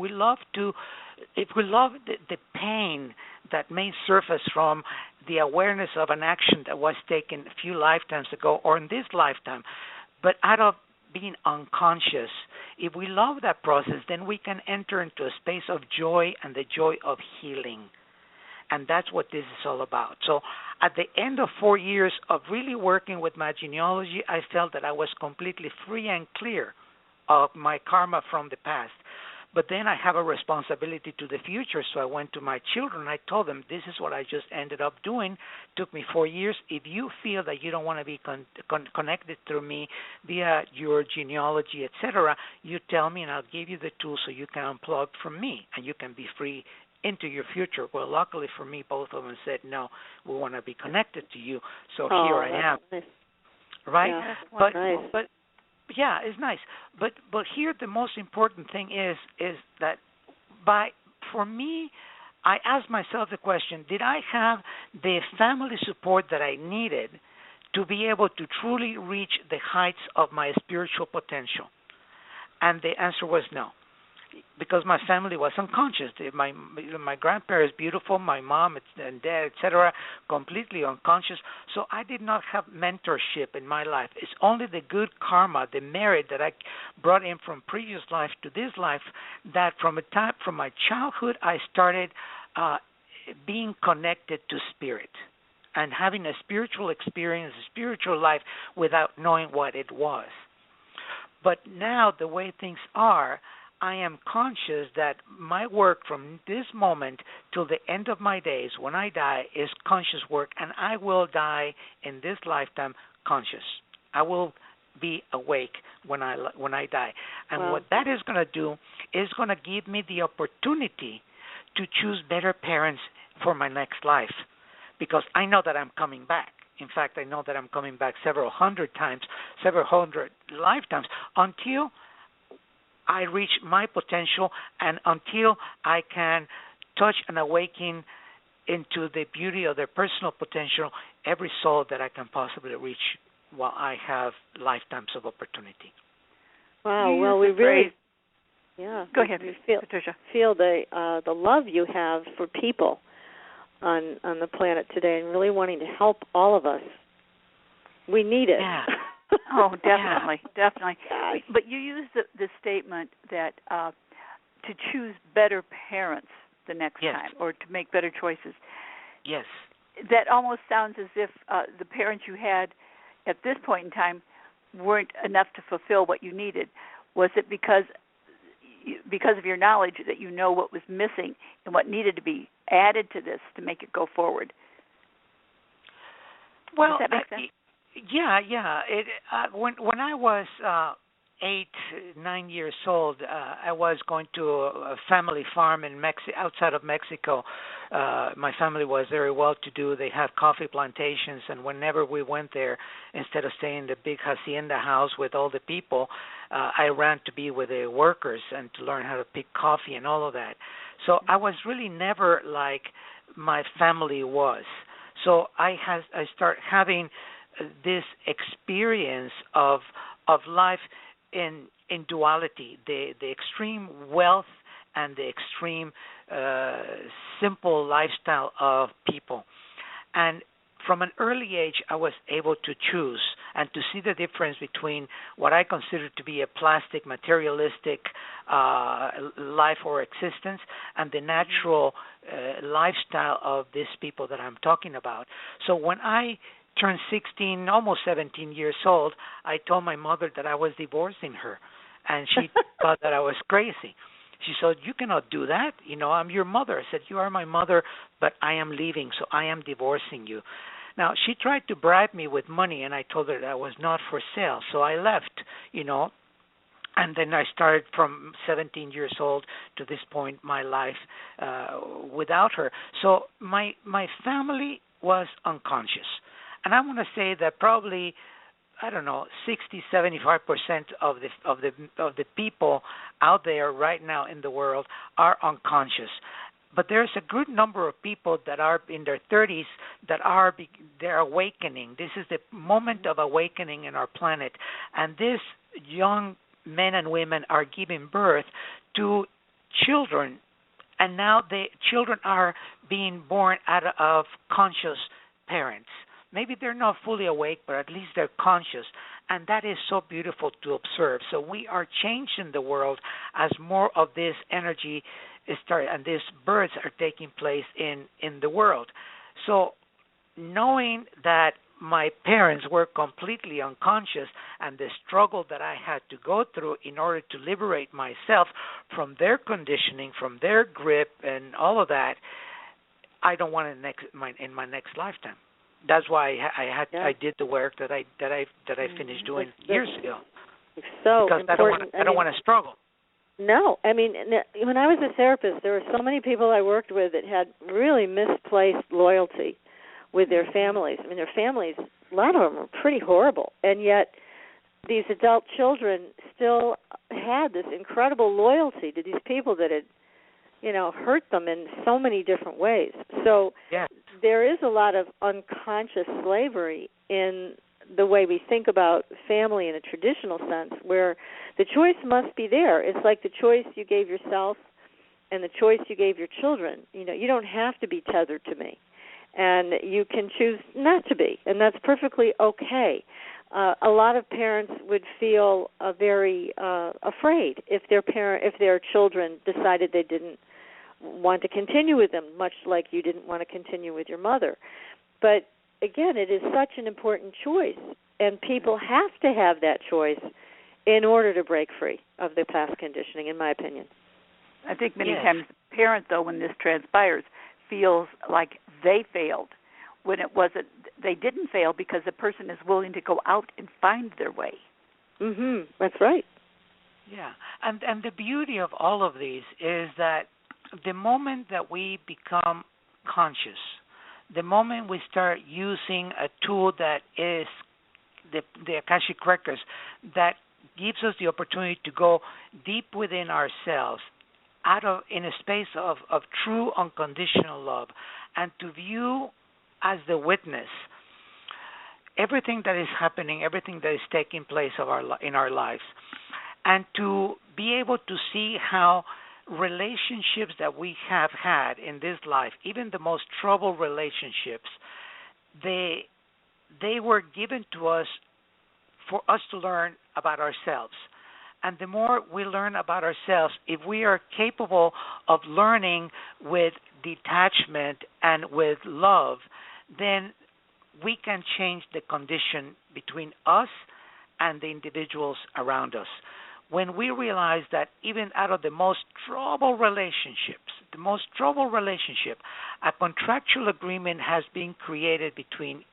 pain that may surface from the awareness of an action that was taken a few lifetimes ago or in this lifetime, but out of being unconscious, if we love that process, then we can enter into a space of joy and the joy of healing. And that's what this is all about. So at the end of 4 years of really working with my genealogy, I felt that I was completely free and clear of my karma from the past. But then I have a responsibility to the future, so I went to my children. I told them, this is what I just ended up doing. It took me 4 years. If you feel that you don't want to be connected through me via your genealogy, etc., you tell me, and I'll give you the tools so you can unplug from me, and you can be free into your future. Well, luckily for me, both of them said, no, we want to be connected to you, so here I am. Nice. Right? Yeah, but yeah, it's nice. But here the most important thing is that for me, I asked myself the question, did I have the family support that I needed to be able to truly reach the heights of my spiritual potential? And the answer was no, because my family was unconscious. My grandparents, beautiful, my mom and dad, etc., completely unconscious. So I did not have mentorship in my life. It's only the good karma, the merit that I brought in from previous life to this life, that from my childhood I started being connected to spirit and having a spiritual experience, a spiritual life without knowing what it was. But now the way things are, I am conscious that my work from this moment till the end of my days, when I die, is conscious work, and I will die in this lifetime conscious. I will be awake when I die. And what that is going to do is going to give me the opportunity to choose better parents for my next life, because I know that I'm coming back. In fact, I know that I'm coming back several hundred lifetimes, until I reach my potential and until I can touch and awaken into the beauty of their personal potential every soul that I can possibly reach while I have lifetimes of opportunity. Wow. Well, we really, Go ahead, Patricia. Feel the love you have for people on the planet today, and really wanting to help all of us. We need it. Yeah. Oh, definitely, definitely. Gosh. But you use the statement that to choose better parents the next time, or to make better choices. Yes. That almost sounds as if the parents you had at this point in time weren't enough to fulfill what you needed. Was it because of your knowledge that you know what was missing and what needed to be added to this to make it go forward? Well, does that make sense? Yeah. When I was 8-9 years old, I was going to a family farm in outside of Mexico. My family was very well-to-do. They have coffee plantations, and whenever we went there, instead of staying in the big hacienda house with all the people, I ran to be with the workers and to learn how to pick coffee and all of that. So I was really never like my family was. So I start having this experience of life in duality, the extreme wealth and the extreme simple lifestyle of people. And from an early age, I was able to choose and to see the difference between what I consider to be a plastic, materialistic life or existence and the natural lifestyle of these people that I'm talking about. So when I turned 16, almost 17 years old, I told my mother that I was divorcing her, and she thought that I was crazy. She said, "You cannot do that. You know, I'm your mother." I said, "You are my mother, but I am leaving, so I am divorcing you." Now, she tried to bribe me with money, and I told her that I was not for sale, so I left, and then I started from 17 years old to this point, my life without her. So my family was unconscious. And I want to say that probably, 60-75% of the people out there right now in the world are unconscious. But there's a good number of people that are in their 30s that they're awakening. This is the moment of awakening in our planet, and these young men and women are giving birth to children, and now the children are being born out of conscious parents. Maybe they're not fully awake, but at least they're conscious, and that is so beautiful to observe. So we are changing the world as more of this energy is starting, and these births are taking place in the world. So knowing that my parents were completely unconscious and the struggle that I had to go through in order to liberate myself from their conditioning, from their grip, and all of that, I don't want it in my next lifetime. That's why I did the work that I finished doing years ago. So because important. I don't want to struggle. No, I mean, when I was a therapist, there were so many people I worked with that had really misplaced loyalty with their families. I mean, their families, a lot of them were pretty horrible, and yet these adult children still had this incredible loyalty to these people that had, hurt them in so many different ways. So there is a lot of unconscious slavery in the way we think about family in a traditional sense, where the choice must be there. It's like the choice you gave yourself and the choice you gave your children. You don't have to be tethered to me, and you can choose not to be, and that's perfectly okay. A lot of parents would feel very afraid if their children decided they didn't want to continue with them, much like you didn't want to continue with your mother. But again, it is such an important choice, and people have to have that choice in order to break free of the past conditioning, in my opinion. I think many times the parent, though, when this transpires, feels like they failed when it wasn't. They didn't fail because the person is willing to go out and find their way. That's right. Yeah, and the beauty of all of these is that the moment that we become conscious, the moment we start using a tool that is the Akashic Records, that gives us the opportunity to go deep within ourselves, in a space of true unconditional love, and to view as the witness everything that is happening, everything that is taking place in our lives, and to be able to see how relationships that we have had in this life, even the most troubled relationships, they were given to us for us to learn about ourselves. And the more we learn about ourselves, if we are capable of learning with detachment and with love, then we can change the condition between us and the individuals around us. When we realize that even out of the most troubled relationships, a contractual agreement has been created between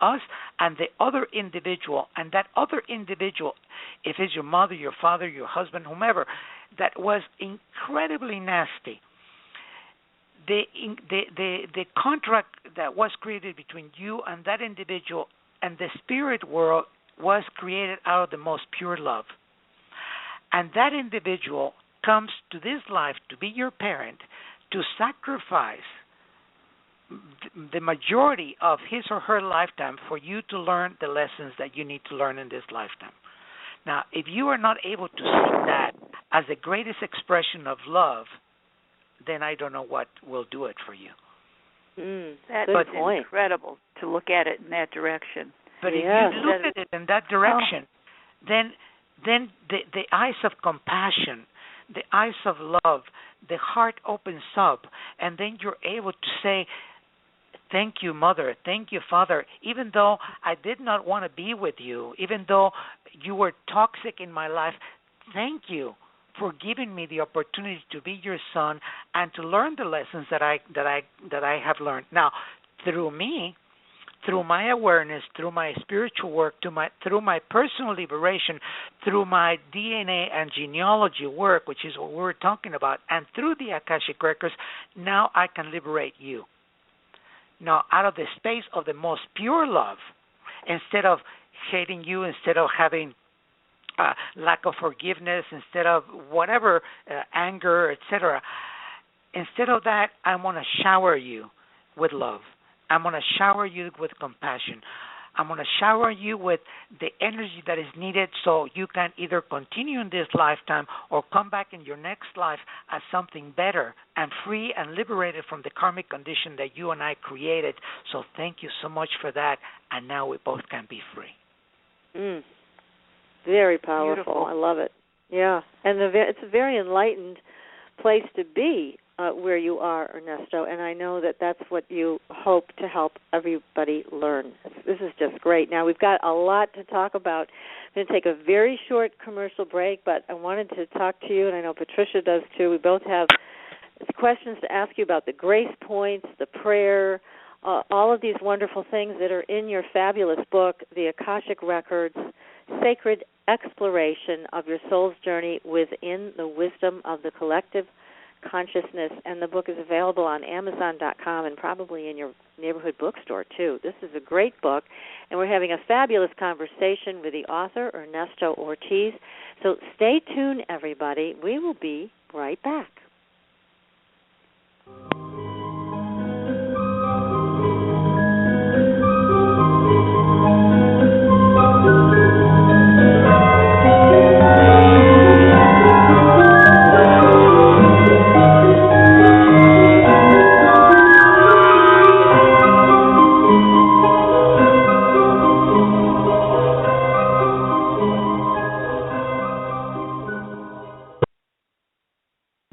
us and the other individual, and that other individual, if it's your mother, your father, your husband, whomever, that was incredibly nasty. The contract that was created between you and that individual and the spirit world was created out of the most pure love. And that individual comes to this life to be your parent, to sacrifice the majority of his or her lifetime for you to learn the lessons that you need to learn in this lifetime. Now, if you are not able to see that as the greatest expression of love, then I don't know what will do it for you. That is incredible to look at it in that direction. But if you look at it in that direction, then the eyes of compassion, the eyes of love, the heart opens up, and then you're able to say, thank you, Mother, thank you, Father, even though I did not want to be with you, even though you were toxic in my life, thank you for giving me the opportunity to be your son and to learn the lessons that I have learned. Now, through me, through my awareness, through my spiritual work, through my personal liberation, through my DNA and genealogy work, which is what we're talking about, and through the Akashic Records, now I can liberate you. Now, out of the space of the most pure love, instead of hating you, instead of having lack of forgiveness, instead of whatever, anger, etc., instead of that, I want to shower you with love. I'm going to shower you with compassion. I'm going to shower you with the energy that is needed so you can either continue in this lifetime or come back in your next life as something better and free and liberated from the karmic condition that you and I created. So thank you so much for that, and now we both can be free. Very powerful. Beautiful. I love it. Yeah, and it's a very enlightened place to be where you are, Ernesto, and I know that that's what you hope to help everybody learn. This is just great. Now, we've got a lot to talk about. I'm going to take a very short commercial break, but I wanted to talk to you, and I know Patricia does too. We both have questions to ask you about the grace points, the prayer, all of these wonderful things that are in your fabulous book, The Akashic Records, Sacred Exploration of Your Soul's Journey Within the Wisdom of the Collective Consciousness, and the book is available on Amazon.com and probably in your neighborhood bookstore, too. This is a great book, and we're having a fabulous conversation with the author, Ernesto Ortiz. So stay tuned, everybody. We will be right back.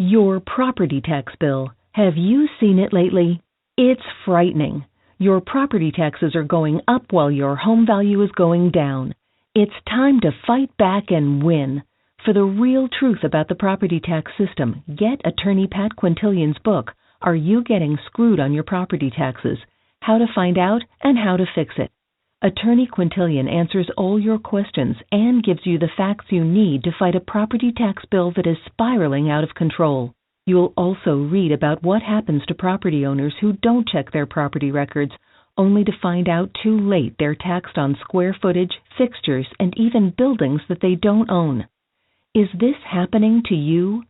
Your property tax bill. Have you seen it lately? It's frightening. Your property taxes are going up while your home value is going down. It's time to fight back and win. For the real truth about the property tax system, get attorney Pat Quintilian's book, Are You Getting Screwed on Your Property Taxes? How to Find Out and How to Fix It. Attorney Quintilian answers all your questions and gives you the facts you need to fight a property tax bill that is spiraling out of control. You'll also read about what happens to property owners who don't check their property records, only to find out too late they're taxed on square footage, fixtures, and even buildings that they don't own. Is this happening to you?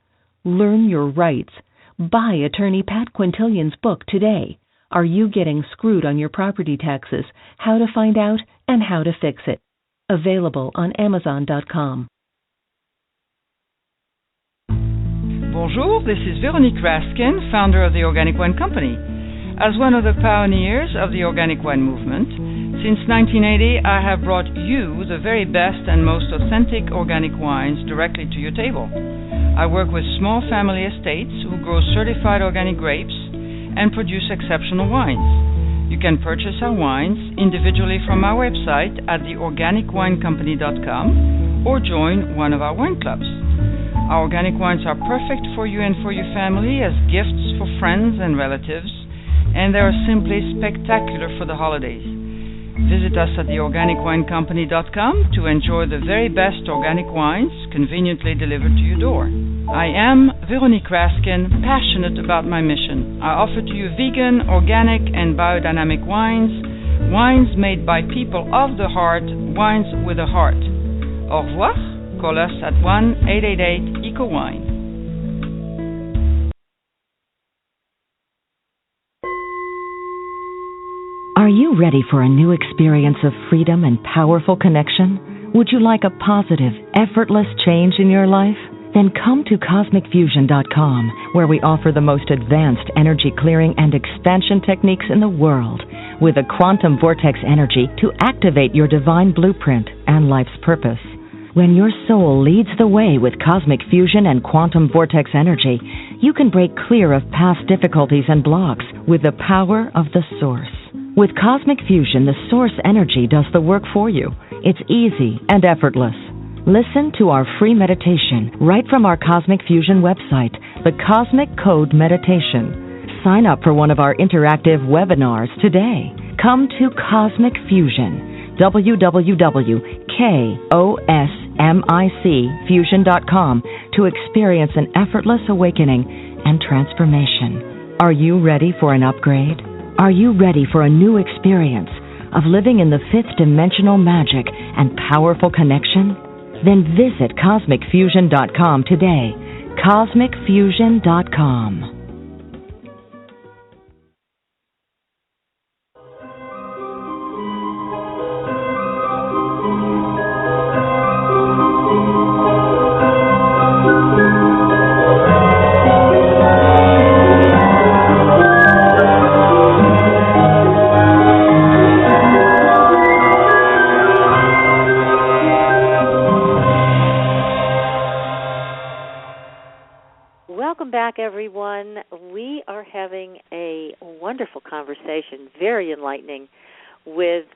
Learn your rights. Buy attorney Pat Quintilian's book today. Are You Getting Screwed on Your Property Taxes? How to Find Out and How to Fix It. Available on Amazon.com. Bonjour, this is Veronique Raskin, founder of the Organic Wine Company. As one of the pioneers of the organic wine movement, since 1980 I have brought you the very best and most authentic organic wines directly to your table. I work with small family estates who grow certified organic grapes and produce exceptional wines. You can purchase our wines individually from our website at theorganicwinecompany.com or join one of our wine clubs. Our organic wines are perfect for you and for your family as gifts for friends and relatives, and they are simply spectacular for the holidays. Visit us at theorganicwinecompany.com to enjoy the very best organic wines conveniently delivered to your door. I am Veronique Raskin, passionate about my mission. I offer to you vegan, organic, and biodynamic wines, wines made by people of the heart, wines with a heart. Au revoir. Call us at 1-888-ECO-WINE. Are you ready for a new experience of freedom and powerful connection? Would you like a positive, effortless change in your life? Then come to CosmicFusion.com, where we offer the most advanced energy clearing and expansion techniques in the world, with a quantum vortex energy to activate your divine blueprint and life's purpose. When your soul leads the way with cosmic fusion and quantum vortex energy, you can break clear of past difficulties and blocks with the power of the source. With Cosmic Fusion, the source energy does the work for you. It's easy and effortless. Listen to our free meditation right from our Cosmic Fusion website, the Cosmic Code Meditation. Sign up for one of our interactive webinars today. Come to Cosmic Fusion, www.KOSMICfusion.com, to experience an effortless awakening and transformation. Are you ready for an upgrade? Are you ready for a new experience of living in the fifth dimensional magic and powerful connection? Then visit CosmicFusion.com today. CosmicFusion.com. Everyone, we are having a wonderful conversation, very enlightening, with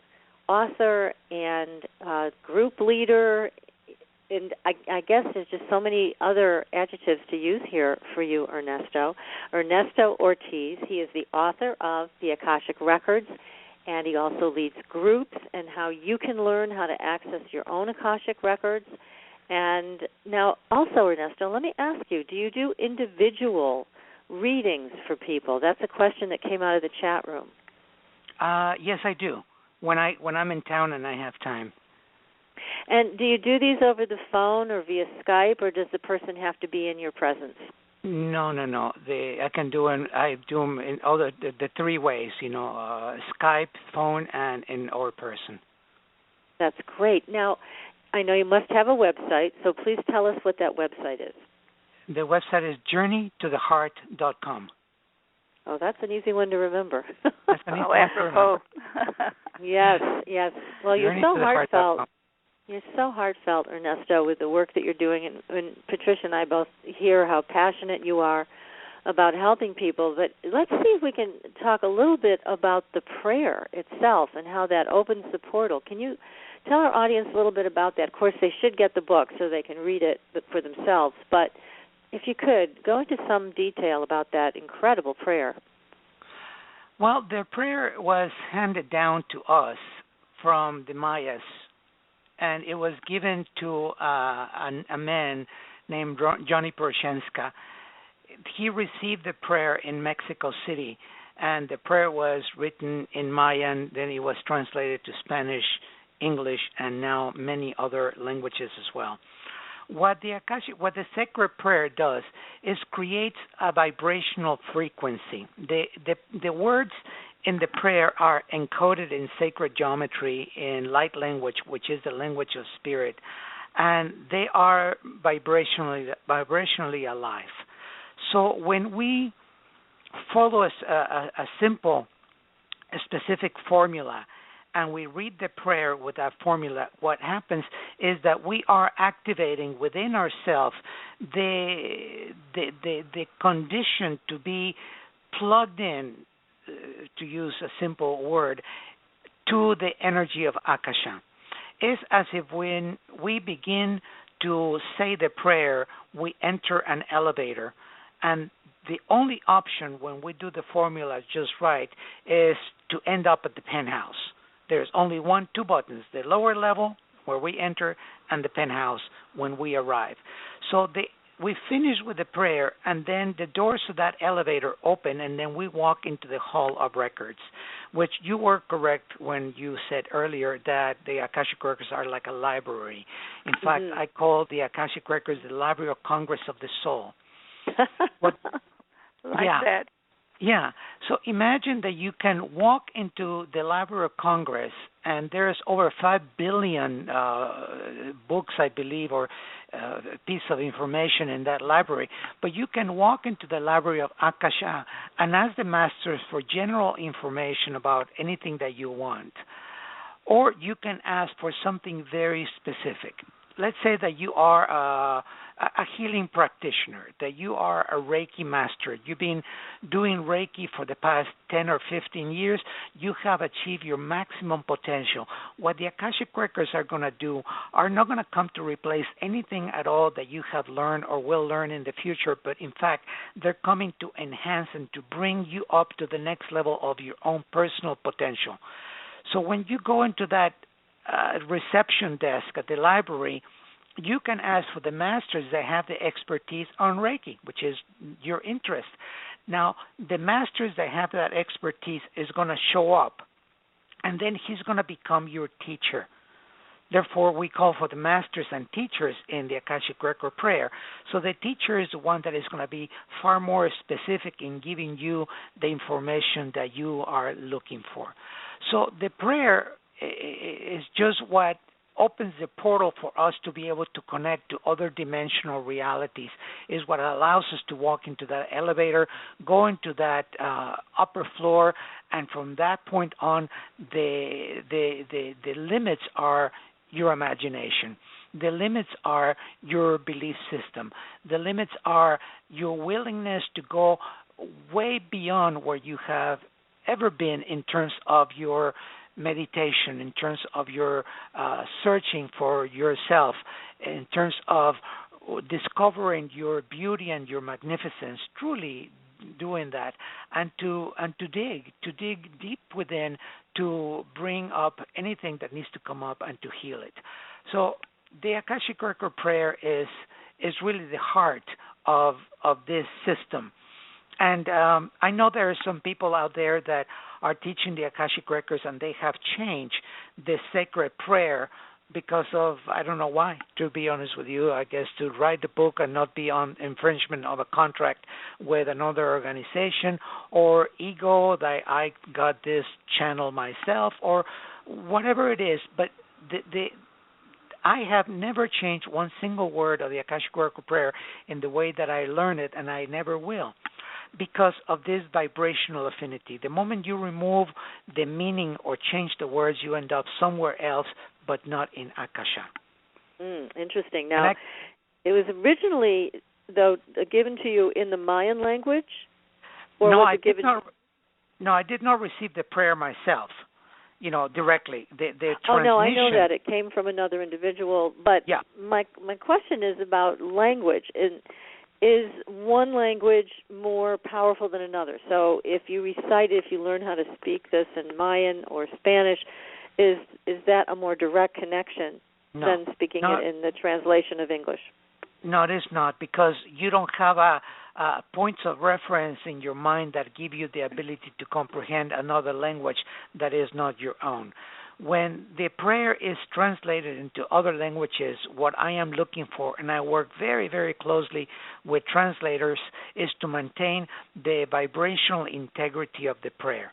author and group leader, and I guess there's just so many other adjectives to use here for you, Ernesto Ortiz. He is the author of the Akashic Records, and he also leads groups and how you can learn how to access your own Akashic Records. And now, also, Ernesto, let me ask you, do you do individual readings for people? That's a question that came out of the chat room. Yes, I do, when I'm in town and I have time. And do you do these over the phone or via Skype, or does the person have to be in your presence? No. I do them in all the three ways, Skype, phone, and in our person. That's great. Now, I know you must have a website, so please tell us what that website is. The website is journeytotheheart.com. Oh, that's an easy one to remember. Apropos. Yes. Well, you're so heartfelt. You're so heartfelt, Ernesto, with the work that you're doing. And Patricia and I both hear how passionate you are about helping people. But let's see if we can talk a little bit about the prayer itself and how that opens the portal. Can you tell our audience a little bit about that? Of course, they should get the book so they can read it for themselves. But if you could, go into some detail about that incredible prayer. Well, the prayer was handed down to us from the Mayas, and it was given to a man named Johnny Poroshenska. He received the prayer in Mexico City, and the prayer was written in Mayan, then it was translated to Spanish, English, and now many other languages as well. What the sacred prayer does is creates a vibrational frequency. The words in the prayer are encoded in sacred geometry in light language, which is the language of spirit, and they are vibrationally alive. So when we follow a simple, a specific formula, and we read the prayer with that formula, what happens is that we are activating within ourselves the condition to be plugged in, to use a simple word, to the energy of Akasha. It's as if when we begin to say the prayer, we enter an elevator, and the only option when we do the formula just right is to end up at the penthouse. There's only two buttons, the lower level where we enter and the penthouse when we arrive. So we finish with the prayer, and then the doors of that elevator open, and then we walk into the Hall of Records, which you were correct when you said earlier that the Akashic Records are like a library. In fact, I call the Akashic Records the Library of Congress of the Soul. That. Yeah. So imagine that you can walk into the Library of Congress, and there's over 5 billion books, I believe, or piece of information in that library. But you can walk into the Library of Akasha and ask the masters for general information about anything that you want. Or you can ask for something very specific. Let's say that you are a healing practitioner, that you are a Reiki master. You've been doing Reiki for the past 10 or 15 years. You have achieved your maximum potential. What the Akashic Records are going to do are not going to come to replace anything at all that you have learned or will learn in the future, but in fact, they're coming to enhance and to bring you up to the next level of your own personal potential. So when you go into that reception desk at the library, you can ask for the masters that have the expertise on Reiki, which is your interest. Now, the masters that have that expertise is going to show up, and then he's going to become your teacher. Therefore, we call for the masters and teachers in the Akashic Record prayer. So the teacher is the one that is going to be far more specific in giving you the information that you are looking for. So the prayer is just what opens the portal for us to be able to connect to other dimensional realities, is what allows us to walk into that elevator, go into that upper floor, and from that point on, the limits are your imagination. The limits are your belief system. The limits are your willingness to go way beyond where you have ever been in terms of your meditation, in terms of your searching for yourself, in terms of discovering your beauty and your magnificence, truly doing that, and to dig deep within to bring up anything that needs to come up and to heal it. So the Akashic Record prayer is really the heart of this system. And I know there are some people out there that are teaching the Akashic Records, and they have changed the sacred prayer because of, I don't know why, to be honest with you, I guess to write the book and not be on infringement of a contract with another organization, or ego that I got this channel myself, or whatever it is. But I have never changed one single word of the Akashic Record prayer in the way that I learned it, and I never will, because of this vibrational affinity. The moment you remove the meaning or change the words, you end up somewhere else, but not in Akasha. Interesting. Now, it was originally, though, given to you in the Mayan language? Or no, was it given I did not receive the prayer myself, directly. The transmission. Oh, no, I know that. It came from another individual. But yeah. My question is about language. Is one language more powerful than another? So if you learn how to speak this in Mayan or Spanish, is that a more direct connection than speaking it in the translation of English? No, it is not, because you don't have points of reference in your mind that give you the ability to comprehend another language that is not your own. When the prayer is translated into other languages, what I am looking for, and I work very, very closely with translators, is to maintain the vibrational integrity of the prayer.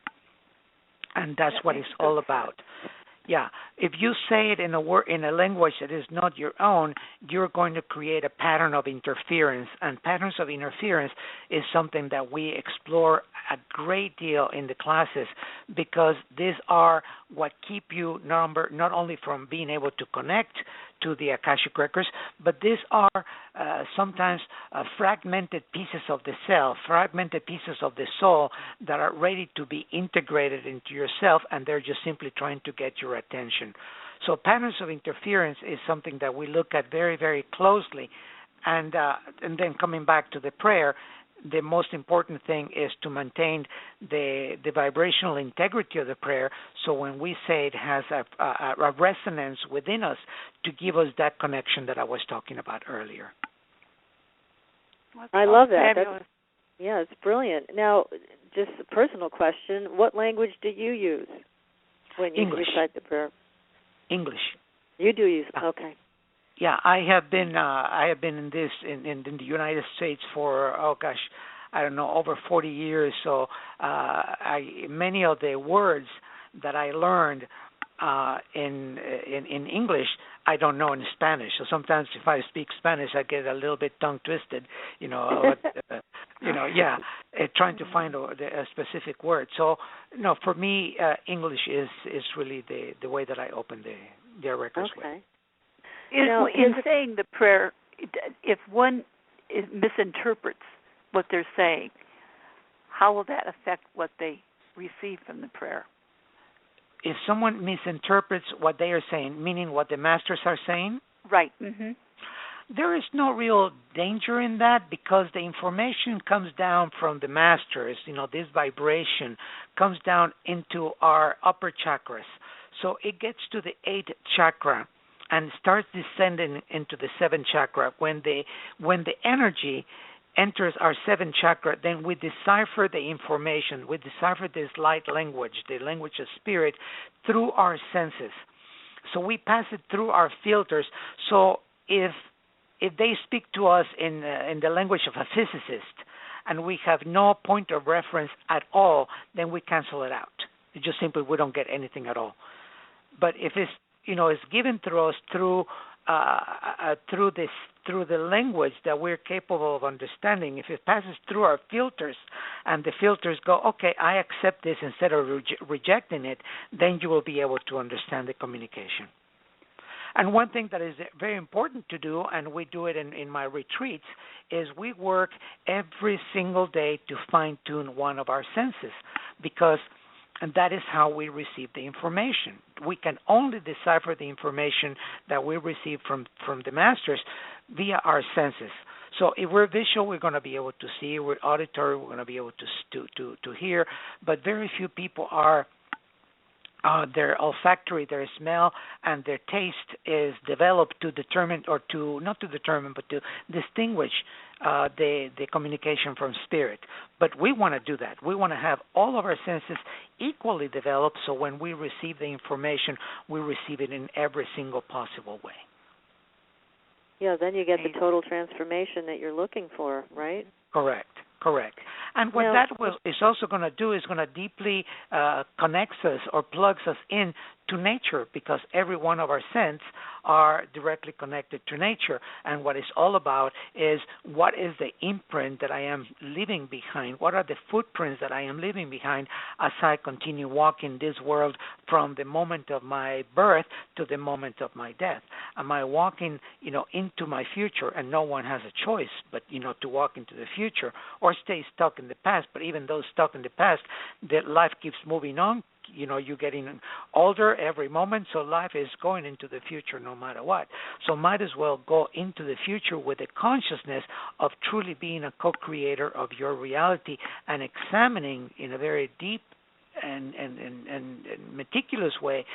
And that's That what makes it's all good about. sense. Yeah, if you say it in a language that is not your own, you're going to create a pattern of interference, and patterns of interference is something that we explore a great deal in the classes, because these are what keep you not only from being able to connect to the Akashic Records, but these are sometimes fragmented pieces of the self, fragmented pieces of the soul that are ready to be integrated into yourself, and they're just simply trying to get your attention. So patterns of interference is something that we look at very, very closely. And then coming back to the prayer, the most important thing is to maintain the vibrational integrity of the prayer. So when we say it has a resonance within us to give us that connection that I was talking about earlier. I love that. Fabulous. It's brilliant. Now, just a personal question: what language do you use when you recite the prayer? English. You do use okay. Yeah, I have been in the United States for I don't know, over 40 years. So many of the words that I learned in English, I don't know in Spanish. So sometimes if I speak Spanish, I get a little bit tongue twisted, trying to find a specific word. So, for me, English is really the way that I open their records with. In saying the prayer, if one misinterprets what they're saying, how will that affect what they receive from the prayer? If someone misinterprets what they are saying, meaning what the masters are saying, right? Mm-hmm. There is no real danger in that, because the information comes down from the masters. This vibration comes down into our upper chakras. So it gets to the 8th chakra and starts descending into the 7th chakra. When the energy enters our 7th chakra, then we decipher the information. We decipher this light language, the language of spirit, through our senses. So we pass it through our filters. So if they speak to us in the language of a physicist, and we have no point of reference at all, then we cancel it out. It's just simply we don't get anything at all. But if it's given through us through the language that we're capable of understanding, if it passes through our filters, and the filters go, okay, I accept this instead of rejecting it, then you will be able to understand the communication. And one thing that is very important to do, and we do it in my retreats, is we work every single day to fine-tune one of our senses, and that is how we receive the information. We can only decipher the information that we receive from the masters via our senses. So if we're visual, we're going to be able to see. We're auditory, we're going to be able to hear. But very few people are. Their olfactory, their smell, and their taste is developed to determine, or to not to determine, but to distinguish the communication from spirit. But we want to do that. We want to have all of our senses equally developed, so when we receive the information, we receive it in every single possible way. Yeah, then you get the total transformation that you're looking for, right? Correct. And what that is also going to do is going to deeply connects us or plugs us in to nature, because every one of our senses are directly connected to nature. And what it's all about is, what is the imprint that I am leaving behind? What are the footprints that I am leaving behind as I continue walking this world from the moment of my birth to the moment of my death? Am I walking, into my future, and no one has a choice but, to walk into the future, or stay stuck in the past? But even though stuck in the past, that life keeps moving on. You're getting older every moment, so life is going into the future no matter what. So might as well go into the future with the consciousness of truly being a co-creator of your reality, and examining in a very deep and meticulous way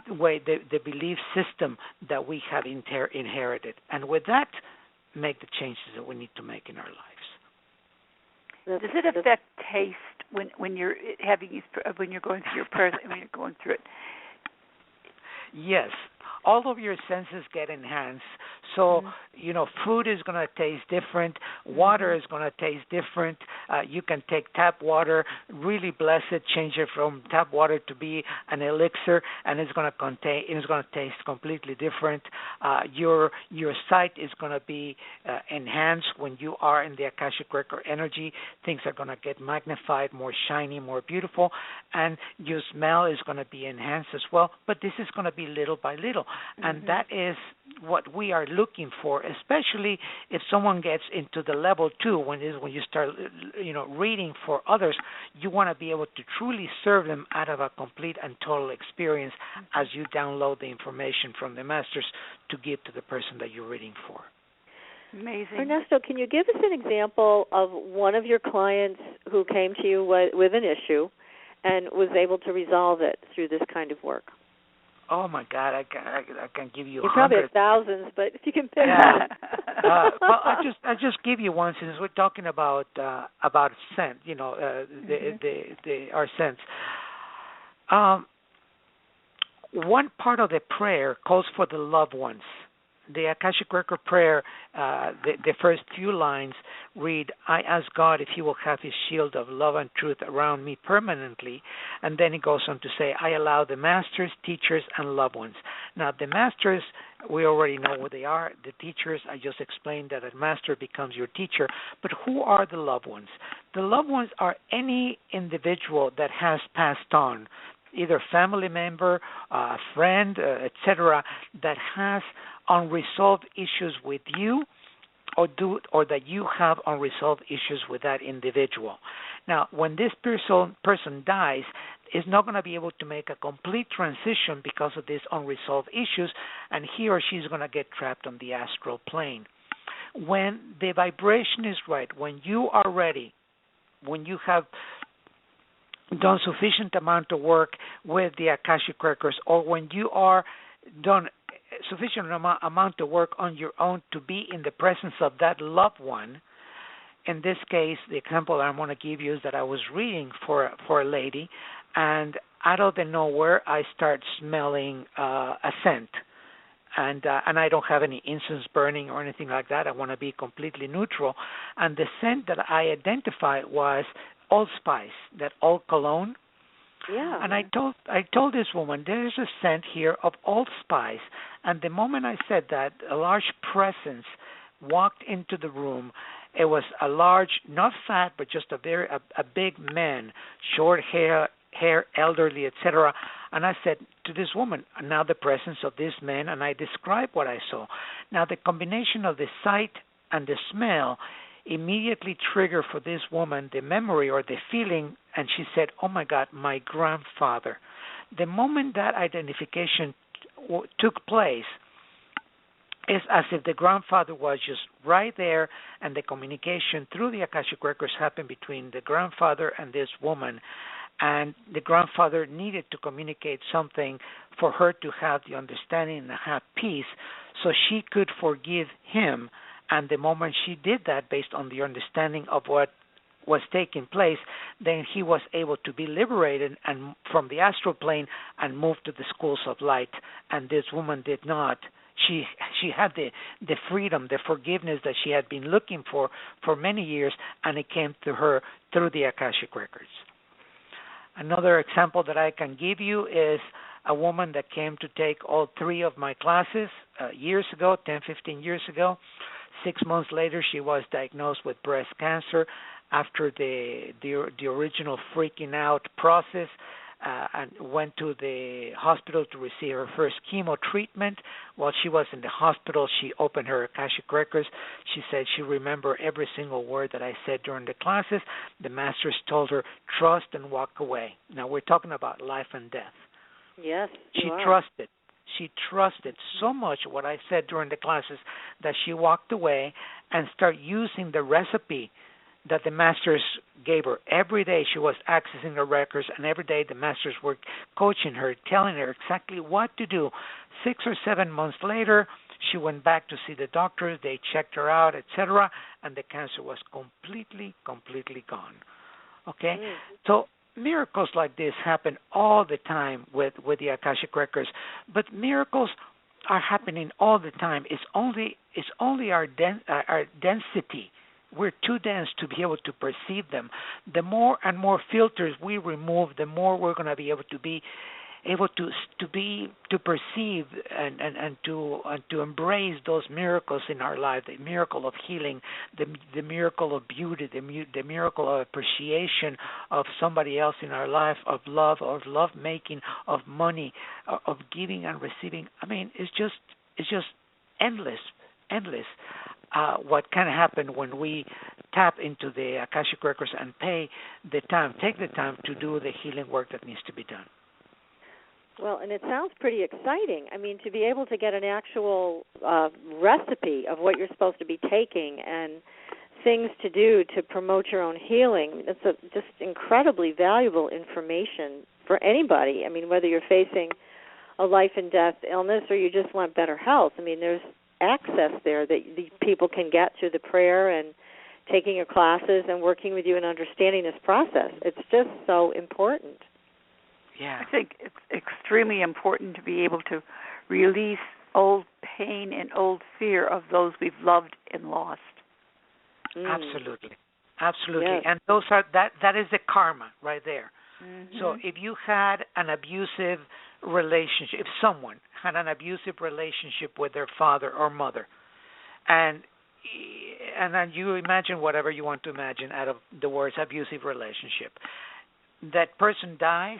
the belief system that we have inherited, and with that, make the changes that we need to make in our lives. Does it affect taste when you're when you're going through your prayers, when you're going through it? Yes, all of your senses get enhanced. So food is going to taste different, water is going to taste different, You can take tap water, really bless it, change it from tap water to be an elixir, and it's going to taste completely different. Your sight is going to be enhanced when you are in the Akashic Record energy. Things are going to get magnified, more shiny, more beautiful, and your smell is going to be enhanced as well. But this is going to be little by little, and that is what we are looking for, especially if someone gets into the level 2, when you start reading for others. You want to be able to truly serve them out of a complete and total experience as you download the information from the masters to give to the person that you're reading for. Amazing. Ernesto, can you give us an example of one of your clients who came to you with an issue and was able to resolve it through this kind of work? Oh my God, I can give you. You probably have thousands, but if you can pick one. Well, I just give you one, since we're talking about scent. Our scents. One part of the prayer calls for the loved ones. The Akashic Record prayer, the first few lines read, I ask God if he will have his shield of love and truth around me permanently. And then it goes on to say, I allow the masters, teachers, and loved ones. Now, the masters, we already know what they are. The teachers, I just explained that a master becomes your teacher. But who are the loved ones? The loved ones are any individual that has passed on, either family member, friend, etc., that has unresolved issues with you, or that you have unresolved issues with that individual. Now, when this person dies, is not going to be able to make a complete transition because of these unresolved issues, and he or she is going to get trapped on the astral plane. When the vibration is right, when you are ready, when you have done sufficient amount of work with the Akashic Records, or when you are done sufficient amount of work on your own to be in the presence of that loved one. In this case, the example I want to give you is that I was reading for a lady, and out of the nowhere, I start smelling a scent. And I don't have any incense burning or anything like that. I want to be completely neutral. And the scent that I identified was Old Spice, that old cologne. Yeah. And I told this woman, there is a scent here of Old Spice. And the moment I said that, a large presence walked into the room. It was a large, not fat, but just a big man, short hair, elderly, etc. And I said to this woman, now the presence of this man, and I described what I saw. Now the combination of the sight and the smell immediately triggered for this woman the memory or the feeling, and she said, oh my God, my grandfather. The moment that identification took place, it's as if the grandfather was just right there, and the communication through the Akashic Records happened between the grandfather and this woman. And the grandfather needed to communicate something for her to have the understanding and have peace so she could forgive him. And the moment she did that, based on the understanding of what was taking place, then he was able to be liberated and from the astral plane and move to the schools of light. And this woman did not. She had the freedom, the forgiveness that she had been looking for many years, and it came to her through the Akashic Records. Another example that I can give you is a woman that came to take all 3 of my classes years ago, 10, 15 years ago. 6 months later, she was diagnosed with breast cancer after the original freaking out process, and went to the hospital to receive her first chemo treatment. While she was in the hospital, she opened her Akashic Records. She said she remembered every single word that I said during the classes. The masters told her, trust and walk away. Now, we're talking about life and death. Yes, she trusted. She trusted so much what I said during the classes that she walked away and started using the recipe that the masters gave her. Every day she was accessing the records, and every day the masters were coaching her, telling her exactly what to do. 6 or 7 months later, she went back to see the doctors. They checked her out, etc., and the cancer was completely gone. Okay? So miracles like this happen all the time with the Akashic Records, but miracles are happening all the time. It's only our density We're too dense to be able to perceive them. The more and more filters we remove, the more we're going to be able to perceive and to embrace those miracles in our life, the miracle of healing, the miracle of beauty, the miracle of appreciation of somebody else in our life, of love making, of money, of giving and receiving. I mean, it's just endless. What can happen when we tap into the Akashic Records and take the time to do the healing work that needs to be done. Well, and it sounds pretty exciting. I mean, to be able to get an actual recipe of what you're supposed to be taking and things to do to promote your own healing, that's just incredibly valuable information for anybody. I mean, whether you're facing a life and death illness or you just want better health, I mean, there's access there that the people can get through the prayer and taking your classes and working with you and understanding this process. It's just so important. Yeah. I think it's extremely important to be able to release old pain and old fear of those we've loved and lost. Absolutely. Yes. And those are that is the karma right there. Mm-hmm. So if you had an abusive relationship, if someone had an abusive relationship with their father or mother, and then you imagine whatever you want to imagine out of the words abusive relationship, that person dies,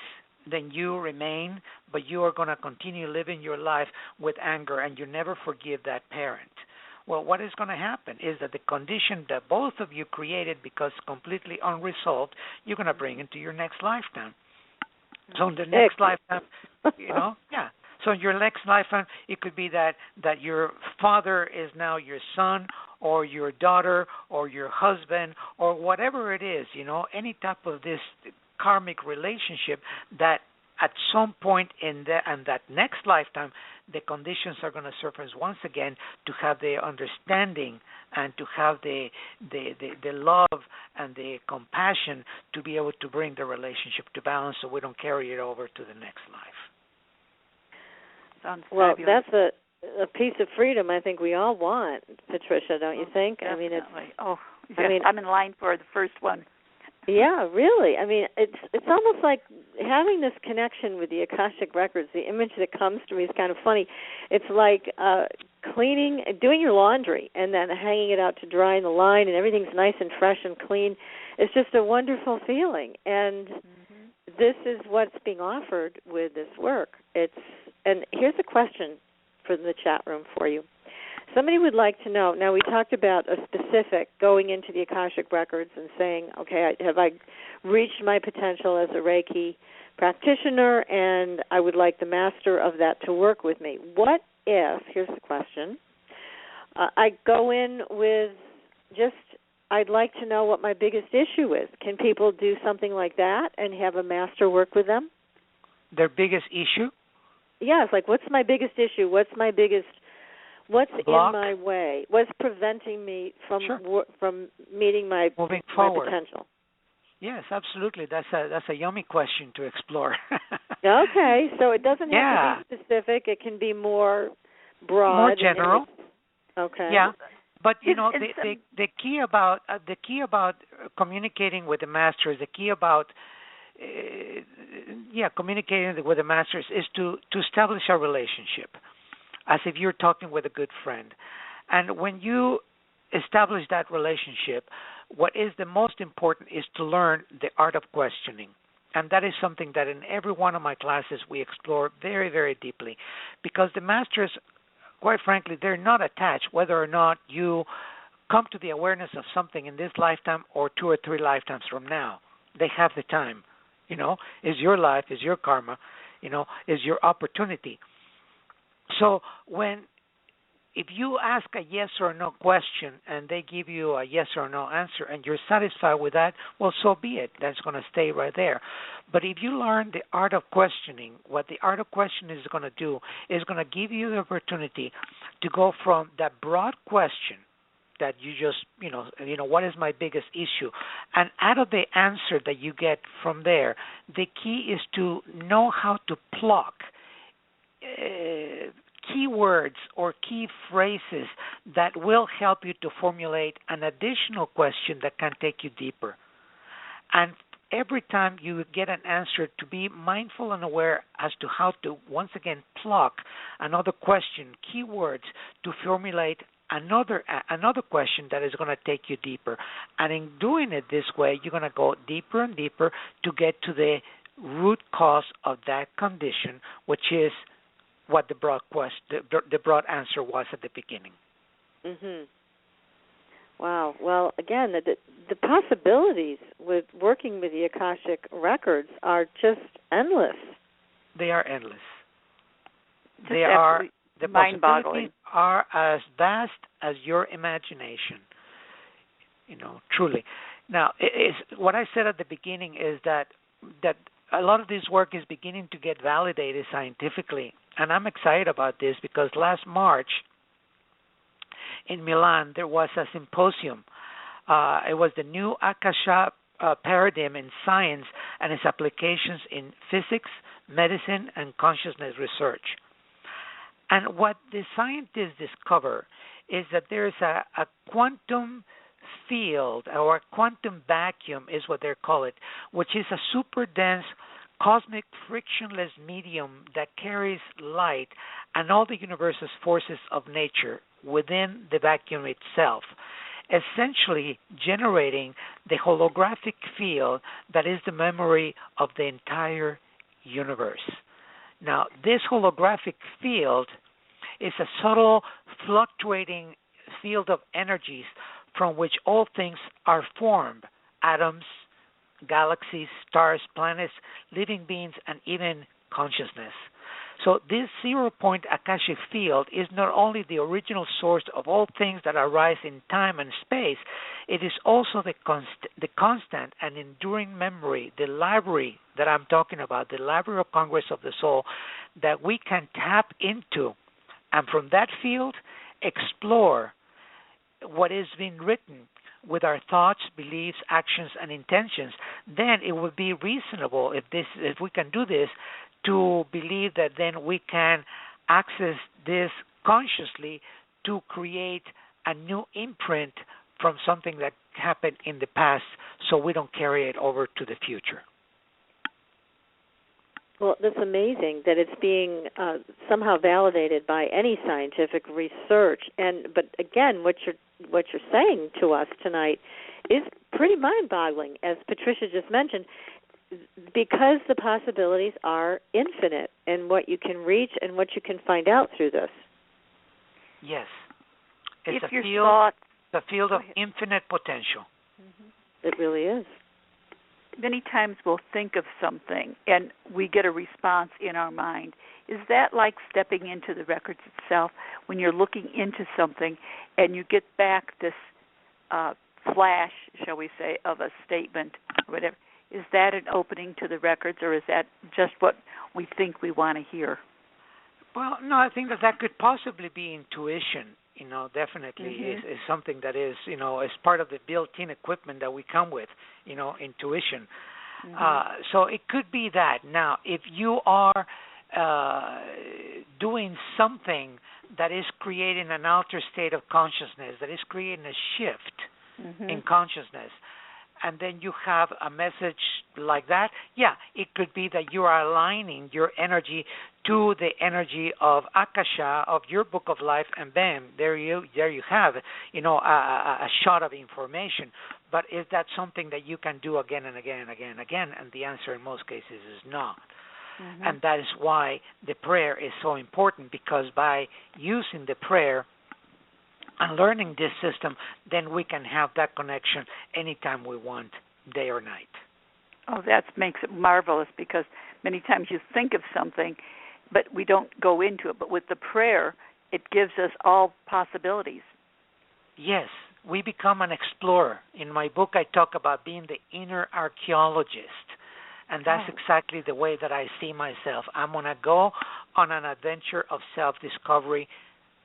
then you remain, but you are going to continue living your life with anger, and you never forgive that parent. Well, what is going to happen is that the condition that both of you created because completely unresolved, you're going to bring into your next lifetime. So in the next lifetime, So in your next lifetime, it could be that your father is now your son or your daughter or your husband or whatever it is, any type of this karmic relationship that at some point in that next lifetime, the conditions are going to surface once again to have the understanding and to have the love and the compassion to be able to bring the relationship to balance so we don't carry it over to the next life. Sounds well, fabulous. That's a piece of freedom I think we all want, Patricia, don't you think? Definitely. I mean, I'm in line for the first one. Yeah, really. I mean, it's almost like having this connection with the Akashic Records. The image that comes to me is kind of funny. It's like doing your laundry and then hanging it out to dry in the line, and everything's nice and fresh and clean. It's just a wonderful feeling, and this is what's being offered with this work. And here's a question from the chat room for you. Somebody would like to know, now we talked about a specific going into the Akashic Records and saying, okay, have I reached my potential as a Reiki practitioner, and I would like the master of that to work with me. What if, here's the question, I go in with I'd like to know what my biggest issue is. Can people do something like that and have a master work with them? Their biggest issue? Yeah, it's like, what's my biggest issue? What's block? in my way? What's preventing me from meeting my potential? Yes, absolutely. That's a yummy question to explore. Okay, so it doesn't have to be specific. It can be more broad, more general. Okay. Yeah, but the key about communicating with the masters, the key about communicating with the masters is to establish a relationship, as if you're talking with a good friend. And when you establish that relationship, what is the most important is to learn the art of questioning. And that is something that in every one of my classes we explore very, very deeply, because the masters, quite frankly, they're not attached whether or not you come to the awareness of something in this lifetime or 2 or 3 lifetimes from now. They have the time. Is your life, is your karma, is your opportunity. So if you ask a yes or no question and they give you a yes or no answer and you're satisfied with that, well, so be it. That's going to stay right there. But if you learn the art of questioning, what the art of questioning is going to do is going to give you the opportunity to go from that broad question that you just, what is my biggest issue? And out of the answer that you get from there, the key is to know how to pluck keywords or key phrases that will help you to formulate an additional question that can take you deeper. And every time you get an answer, to be mindful and aware as to how to, once again, pluck another question, keywords, to formulate another question that is going to take you deeper. And in doing it this way, you're going to go deeper and deeper to get to the root cause of that condition, which is what the broad answer was at the beginning. Mhm. Wow. Well, again, the possibilities with working with the Akashic Records are just endless. They are endless. The mind-boggling. possibilities are as vast as your imagination. Truly. Now, what I said at the beginning is that a lot of this work is beginning to get validated scientifically, and I'm excited about this because last March in Milan there was a symposium. It was the new Akasha paradigm in science and its applications in physics, medicine, and consciousness research. And what the scientists discover is that there is a quantum field, or a quantum vacuum is what they call it, which is a super dense cosmic frictionless medium that carries light and all the universe's forces of nature within the vacuum itself, essentially generating the holographic field that is the memory of the entire universe. Now, this holographic field is a subtle, fluctuating field of energies from which all things are formed: atoms, galaxies, stars, planets, living beings, and even consciousness. So this zero-point Akashic field is not only the original source of all things that arise in time and space, it is also the constant and enduring memory, the library that I'm talking about, the Library of Congress of the Soul, that we can tap into, and from that field explore what is being written with our thoughts, beliefs, actions, and intentions. Then it would be reasonable, if we can do this, to believe that then we can access this consciously to create a new imprint from something that happened in the past, so we don't carry it over to the future. Well, that's amazing that it's being somehow validated by any scientific research. But again, what you're saying to us tonight is pretty mind-boggling, as Patricia just mentioned, because the possibilities are infinite in what you can reach and what you can find out through this. Yes, If it's your the field of infinite potential. Mm-hmm. It really is. Many times we'll think of something and we get a response in our mind. Is that like stepping into the records itself when you're looking into something and you get back this flash, shall we say, of a statement or whatever? Is that an opening to the records, or is that just what we think we want to hear? Well, no, I think that could possibly be intuition. Definitely is something that is, is part of the built-in equipment that we come with, intuition. So it could be that. Now, if you are doing something that is creating an altered state of consciousness, that is creating a shift in consciousness, and then you have a message like that, it could be that you are aligning your energy to the energy of Akasha, of your book of life, and bam, there you have, a shot of information. But is that something that you can do again and again and again and again? And the answer in most cases is not. And that is why the prayer is so important, because by using the prayer and learning this system, then we can have that connection anytime we want, day or night. Oh, that makes it marvelous, because many times you think of something, but we don't go into it. But with the prayer, it gives us all possibilities. Yes, we become an explorer. In my book, I talk about being the inner archaeologist, and that's exactly the way that I see myself. I'm going to go on an adventure of self-discovery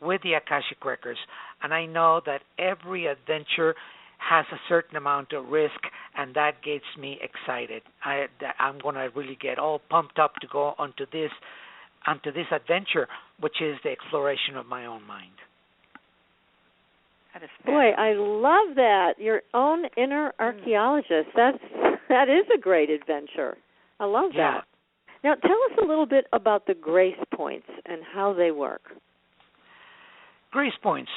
with the Akashic Records, and I know that every adventure has a certain amount of risk, and that gets me excited. I'm going to really get all pumped up to go onto this adventure, which is the exploration of my own mind. That is Boy, fabulous. I love that. Your own inner archaeologist. That is a great adventure. I love that. Now, tell us a little bit about the grace points and how they work. Grace points.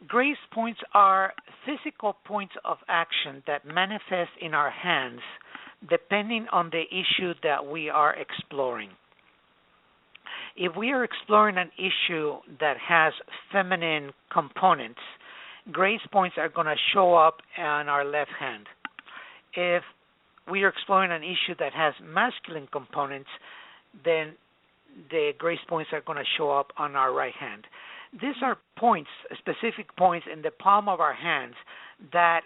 Grace points are physical points of action that manifest in our hands depending on the issue that we are exploring. If we are exploring an issue that has feminine components, grace points are going to show up on our left hand. If we are exploring an issue that has masculine components, then the grace points are going to show up on our right hand. These are points, specific points in the palm of our hands that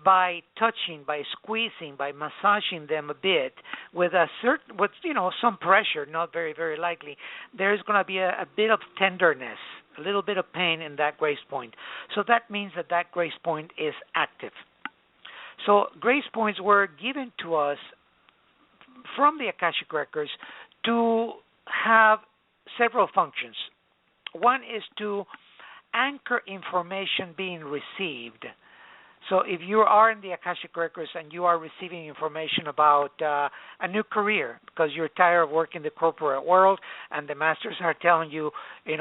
by touching, by squeezing, by massaging them a bit with some pressure, not very, very likely, there's going to be a bit of tenderness, a little bit of pain in that grace point. So that means that grace point is active. So grace points were given to us from the Akashic Records to have several functions. One is to anchor information being received. So if you are in the Akashic Records and you are receiving information about a new career because you're tired of working in the corporate world and the masters are telling you, they're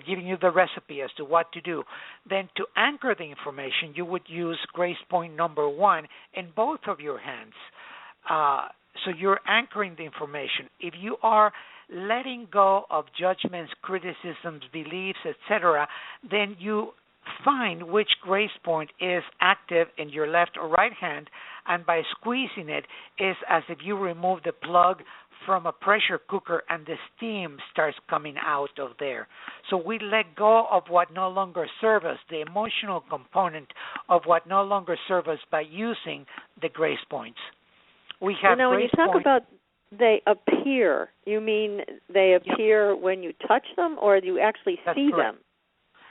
giving you the recipe as to what to do, then to anchor the information, you would use grace point number 1 in both of your hands. So you're anchoring the information. If you are letting go of judgments, criticisms, beliefs, etc., then you find which grace point is active in your left or right hand, and by squeezing it is as if you remove the plug from a pressure cooker and the steam starts coming out of there. So we let go of what no longer serves us, the emotional component of what no longer serves us by using the grace points. We have when you talk about they appear, you mean they appear when you touch them, or do you actually see them?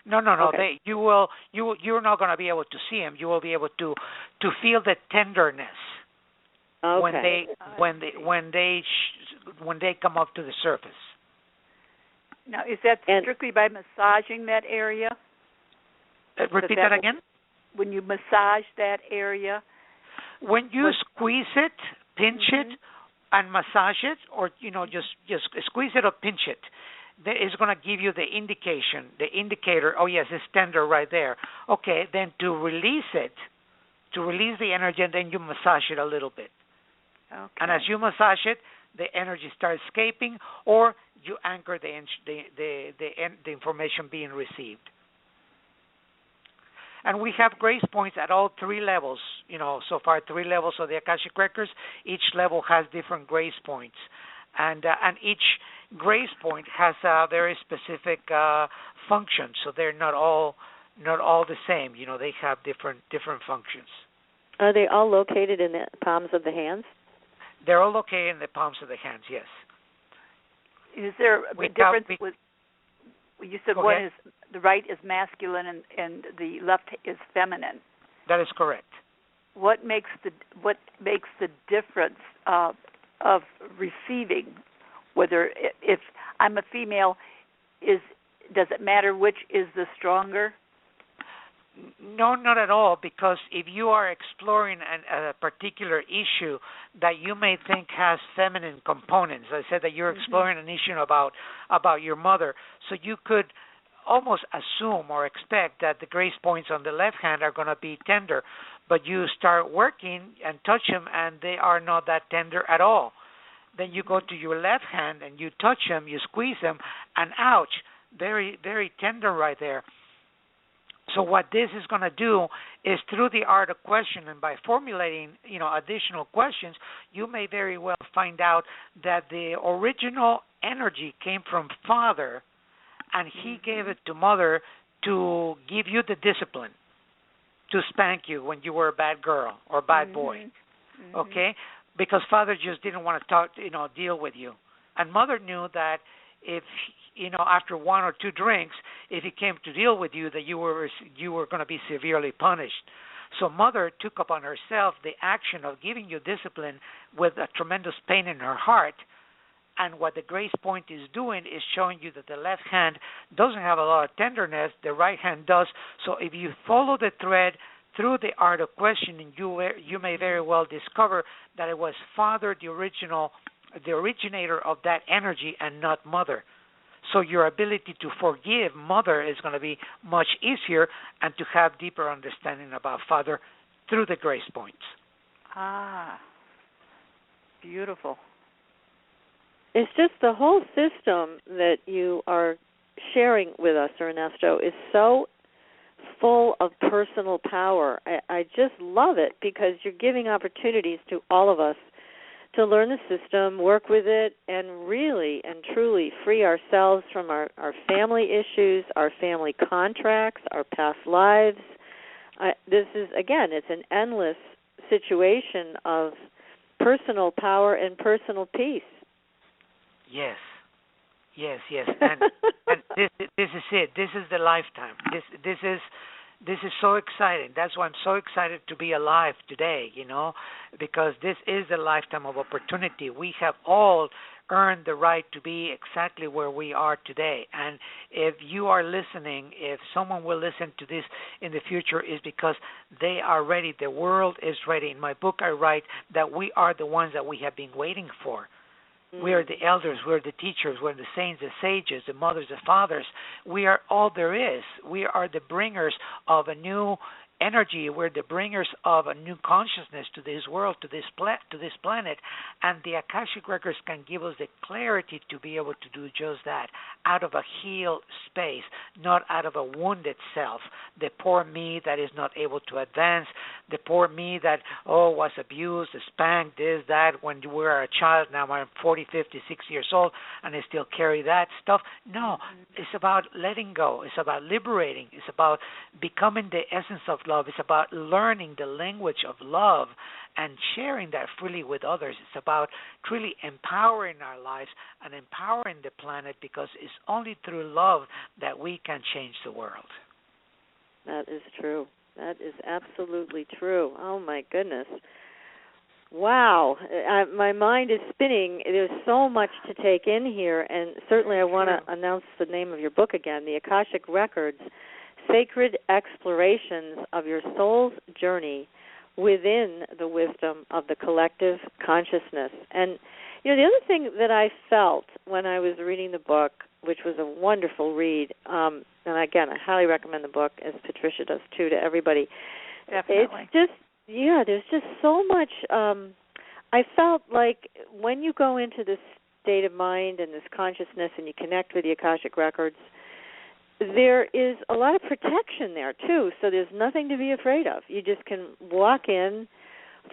No. Okay. You're not going to be able to see them. You will be able to feel the tenderness when they come up to the surface. Now, is that strictly by massaging that area? Repeat that again. When you massage that area. When you squeeze it, pinch it, and massage it, or just squeeze it or pinch it, that is going to give you the indicator. Oh yes, it's tender right there. Okay, then to release the energy, and then you massage it a little bit. Okay. And as you massage it, the energy starts escaping, or you anchor the information being received. And we have grace points at all 3 levels. So far 3 levels of the Akashic Records. Each level has different grace points, and each grace point has a very specific function. So they're not all the same. They have different functions. Are they all located in the palms of the hands? They're all located in the palms of the hands. Yes. Is there a difference with? You said one is the right is masculine and the left is feminine. That is correct. What makes the difference of receiving? Whether if I'm a female, does it matter which is the stronger? No, not at all, because if you are exploring a particular issue that you may think has feminine components, I said that you're exploring an issue about your mother, so you could almost assume or expect that the grace points on the left hand are going to be tender, but you start working and touch them and they are not that tender at all. Then you go to your left hand and you touch them, you squeeze them, and ouch, very, very tender right there. So what this is going to do is through the art of question and by formulating, additional questions, you may very well find out that the original energy came from Father, and he gave it to Mother to give you the discipline, to spank you when you were a bad girl or bad boy, okay? Because Father just didn't want to deal with you, and Mother knew that if after 1 or 2 drinks, if he came to deal with you, that you were going to be severely punished. So Mother took upon herself the action of giving you discipline with a tremendous pain in her heart, And what the grace point is doing is showing you that the left hand doesn't have a lot of tenderness, the right hand does. So if you follow the thread through the art of questioning, you may very well discover that it was Father, the originator of that energy, and not Mother. So your ability to forgive Mother is going to be much easier, and to have deeper understanding about Father through the grace points. Ah, beautiful. It's just the whole system that you are sharing with us, Ernesto, is so full of personal power. I just love it, because you're giving opportunities to all of us to learn the system, work with it, and really and truly free ourselves from our family issues, our family contracts, our past lives. This is, again, it's an endless situation of personal power and personal peace. Yes. And this is it. This is the lifetime. This is so exciting. That's why I'm so excited to be alive today, because this is a lifetime of opportunity. We have all earned the right to be exactly where we are today. And if you are listening, if someone will listen to this in the future, is because they are ready. The world is ready. In my book, I write that we are the ones that we have been waiting for. We are the elders, we're the teachers, we're the saints, the sages, the mothers, the fathers. We are all there is. We are the bringers of a new energy. We're the bringers of a new consciousness to this world, to this planet. And the Akashic Records can give us the clarity to be able to do just that, out of a healed space, not out of a wounded self. The poor me that is not able to advance, the poor me that, was abused, spanked, this, that, when you were a child. Now I'm 40, 50, 60 years old, and I still carry that stuff. No, it's about letting go. It's about liberating. It's about becoming the essence of love. It's about learning the language of love and sharing that freely with others. It's about truly empowering our lives and empowering the planet, because it's only through love that we can change the world. That is true. That is absolutely true. Oh, my goodness. Wow. My mind is spinning. There's so much to take in here, and certainly I want to announce the name of your book again, The Akashic Records, Sacred Explorations of Your Soul's Journey Within the Wisdom of the Collective Consciousness. And, the other thing that I felt when I was reading the book, which was a wonderful read, and again, I highly recommend the book, as Patricia does too, to everybody. Definitely. It's just, there's just so much. I felt like when you go into this state of mind and this consciousness and you connect with the Akashic Records, there is a lot of protection there, too, so there's nothing to be afraid of. You just can walk in,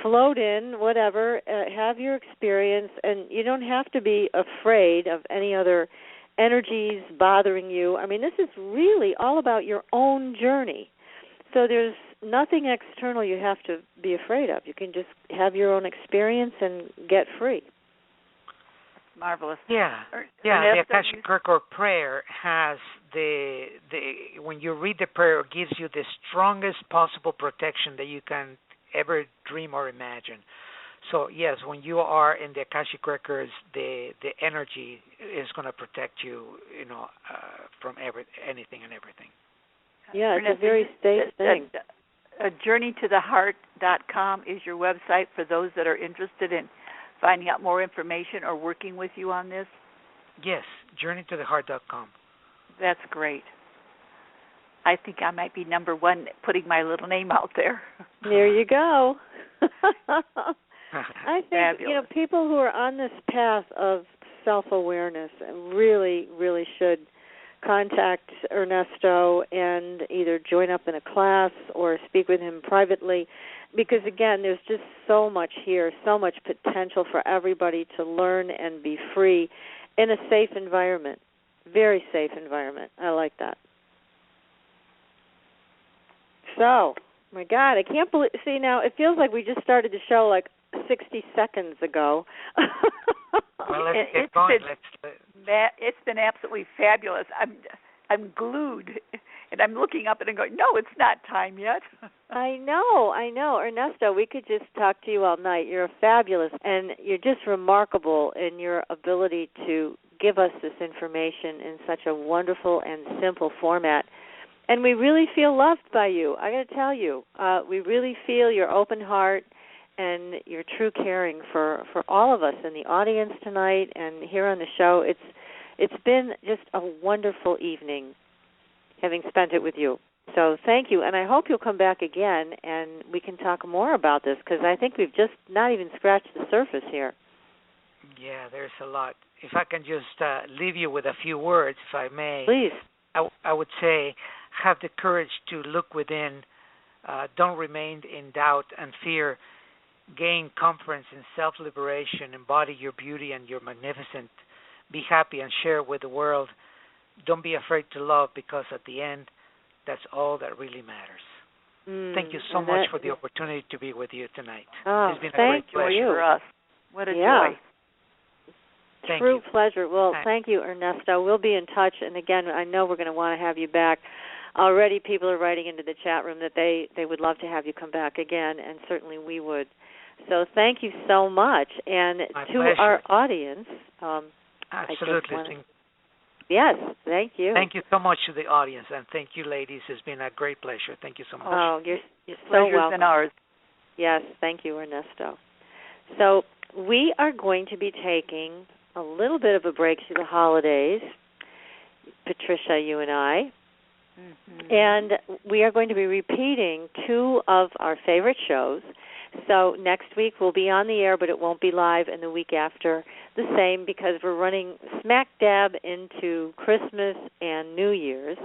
float in, whatever, have your experience, and you don't have to be afraid of any other energies bothering you. I mean, this is really all about your own journey. So there's nothing external you have to be afraid of. You can just have your own experience and get free. Marvelous. Yeah. The Akashic Record prayer has when you read the prayer, it gives you the strongest possible protection that you can ever dream or imagine. So yes, when you are in the Akashic Records, the energy is going to protect you, from anything and everything. Yeah, it's a very safe thing. JourneyToTheHeart.com is your website for those that are interested in finding out more information or working with you on this? Yes, JourneyToTheHeart.com. That's great. I think I might be number one putting my little name out there. There you go. I think, Fabulous. People who are on this path of self-awareness really, really should contact Ernesto and either join up in a class or speak with him privately, because, again, there's just so much here, so much potential for everybody to learn and be free in a safe environment, very safe environment. I like that. So, my God, I can't believe, see, now it feels like we just started the show like 60 seconds ago. Well, let's get going. It's been absolutely fabulous. I'm glued And I'm looking up and I'm going, no, it's not time yet. I know. Ernesto, we could just talk to you all night. You're fabulous, and you're just remarkable in your ability to give us this information in such a wonderful and simple format. And we really feel loved by you. I got to tell you, we really feel your open heart and your true caring for all of us in the audience tonight and here on the show. It's been just a wonderful evening having spent it with you. So thank you, and I hope you'll come back again and we can talk more about this, because I think we've just not even scratched the surface here. Yeah, there's a lot. If I can just leave you with a few words, if I may. Please. I would say, have the courage to look within. Don't remain in doubt and fear. Gain comfort in self-liberation. Embody your beauty and your magnificence. Be happy and share with the world. Don't be afraid to love, because at the end, that's all that really matters. Thank you so much for the opportunity to be with you tonight. It's been a great pleasure for us. What a joy. True pleasure. Well, thank you, Ernesto. We'll be in touch, and again, I know we're going to want to have you back. Already people are writing into the chat room that they would love to have you come back again, and certainly we would. So thank you so much. And My to pleasure. our audience, absolutely. Yes, thank you. Thank you so much to the audience, and thank you, ladies. It's been a great pleasure. Thank you so much. Oh, you're so Pleasure's welcome. been ours. Yes, thank you, Ernesto. So we are going to be taking a little bit of a break through the holidays, Patricia, you and I, and we are going to be repeating two of our favorite shows. So next week we'll be on the air, but it won't be live, and the week after the same, because we're running smack dab into Christmas and New Year's.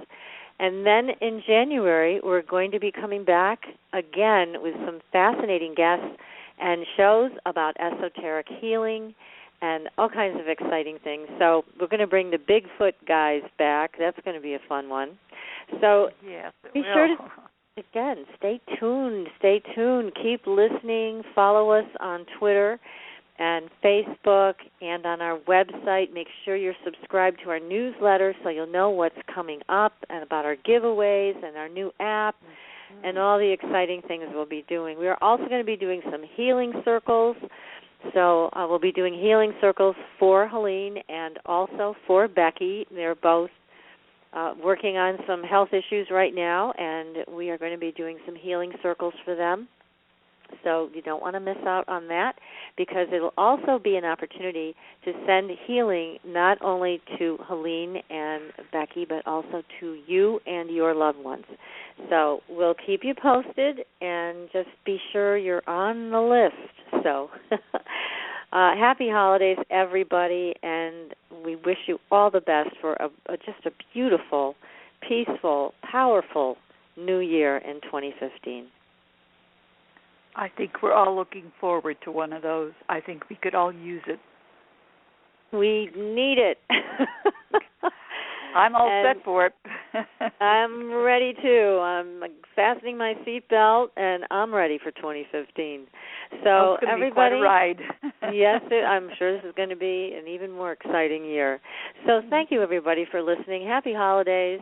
And then in January we're going to be coming back again with some fascinating guests and shows about esoteric healing and all kinds of exciting things. So we're going to bring the Bigfoot guys back. That's going to be a fun one. So yes, be sure to, again, stay tuned. Keep listening. Follow us on Twitter and Facebook and on our website. Make sure you're subscribed to our newsletter so you'll know what's coming up and about our giveaways and our new app and all the exciting things we'll be doing. We are also going to be doing some healing circles. So we'll be doing healing circles for Helene and also for Becky. They're both working on some health issues right now, and we are going to be doing some healing circles for them. So you don't want to miss out on that, because it will also be an opportunity to send healing not only to Helene and Becky, but also to you and your loved ones. So we'll keep you posted, and just be sure you're on the list. So happy holidays, everybody, and we wish you all the best for just a beautiful, peaceful, powerful new year in 2015. I think we're all looking forward to one of those. I think we could all use it. We need it. I'm all set for it. I'm ready too. I'm fastening my seatbelt, and I'm ready for 2015. So it's everybody, be quite a ride. Yes, I'm sure this is going to be an even more exciting year. So thank you, everybody, for listening. Happy holidays,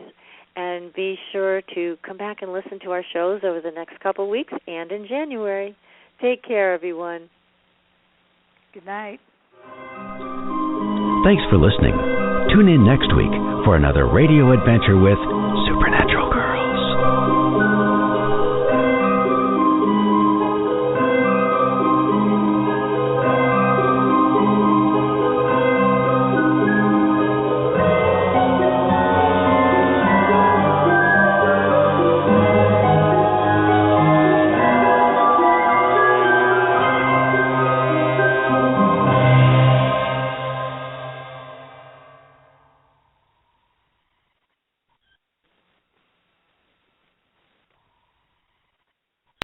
and be sure to come back and listen to our shows over the next couple of weeks and in January. Take care, everyone. Good night. Thanks for listening. Tune in next week for another radio adventure with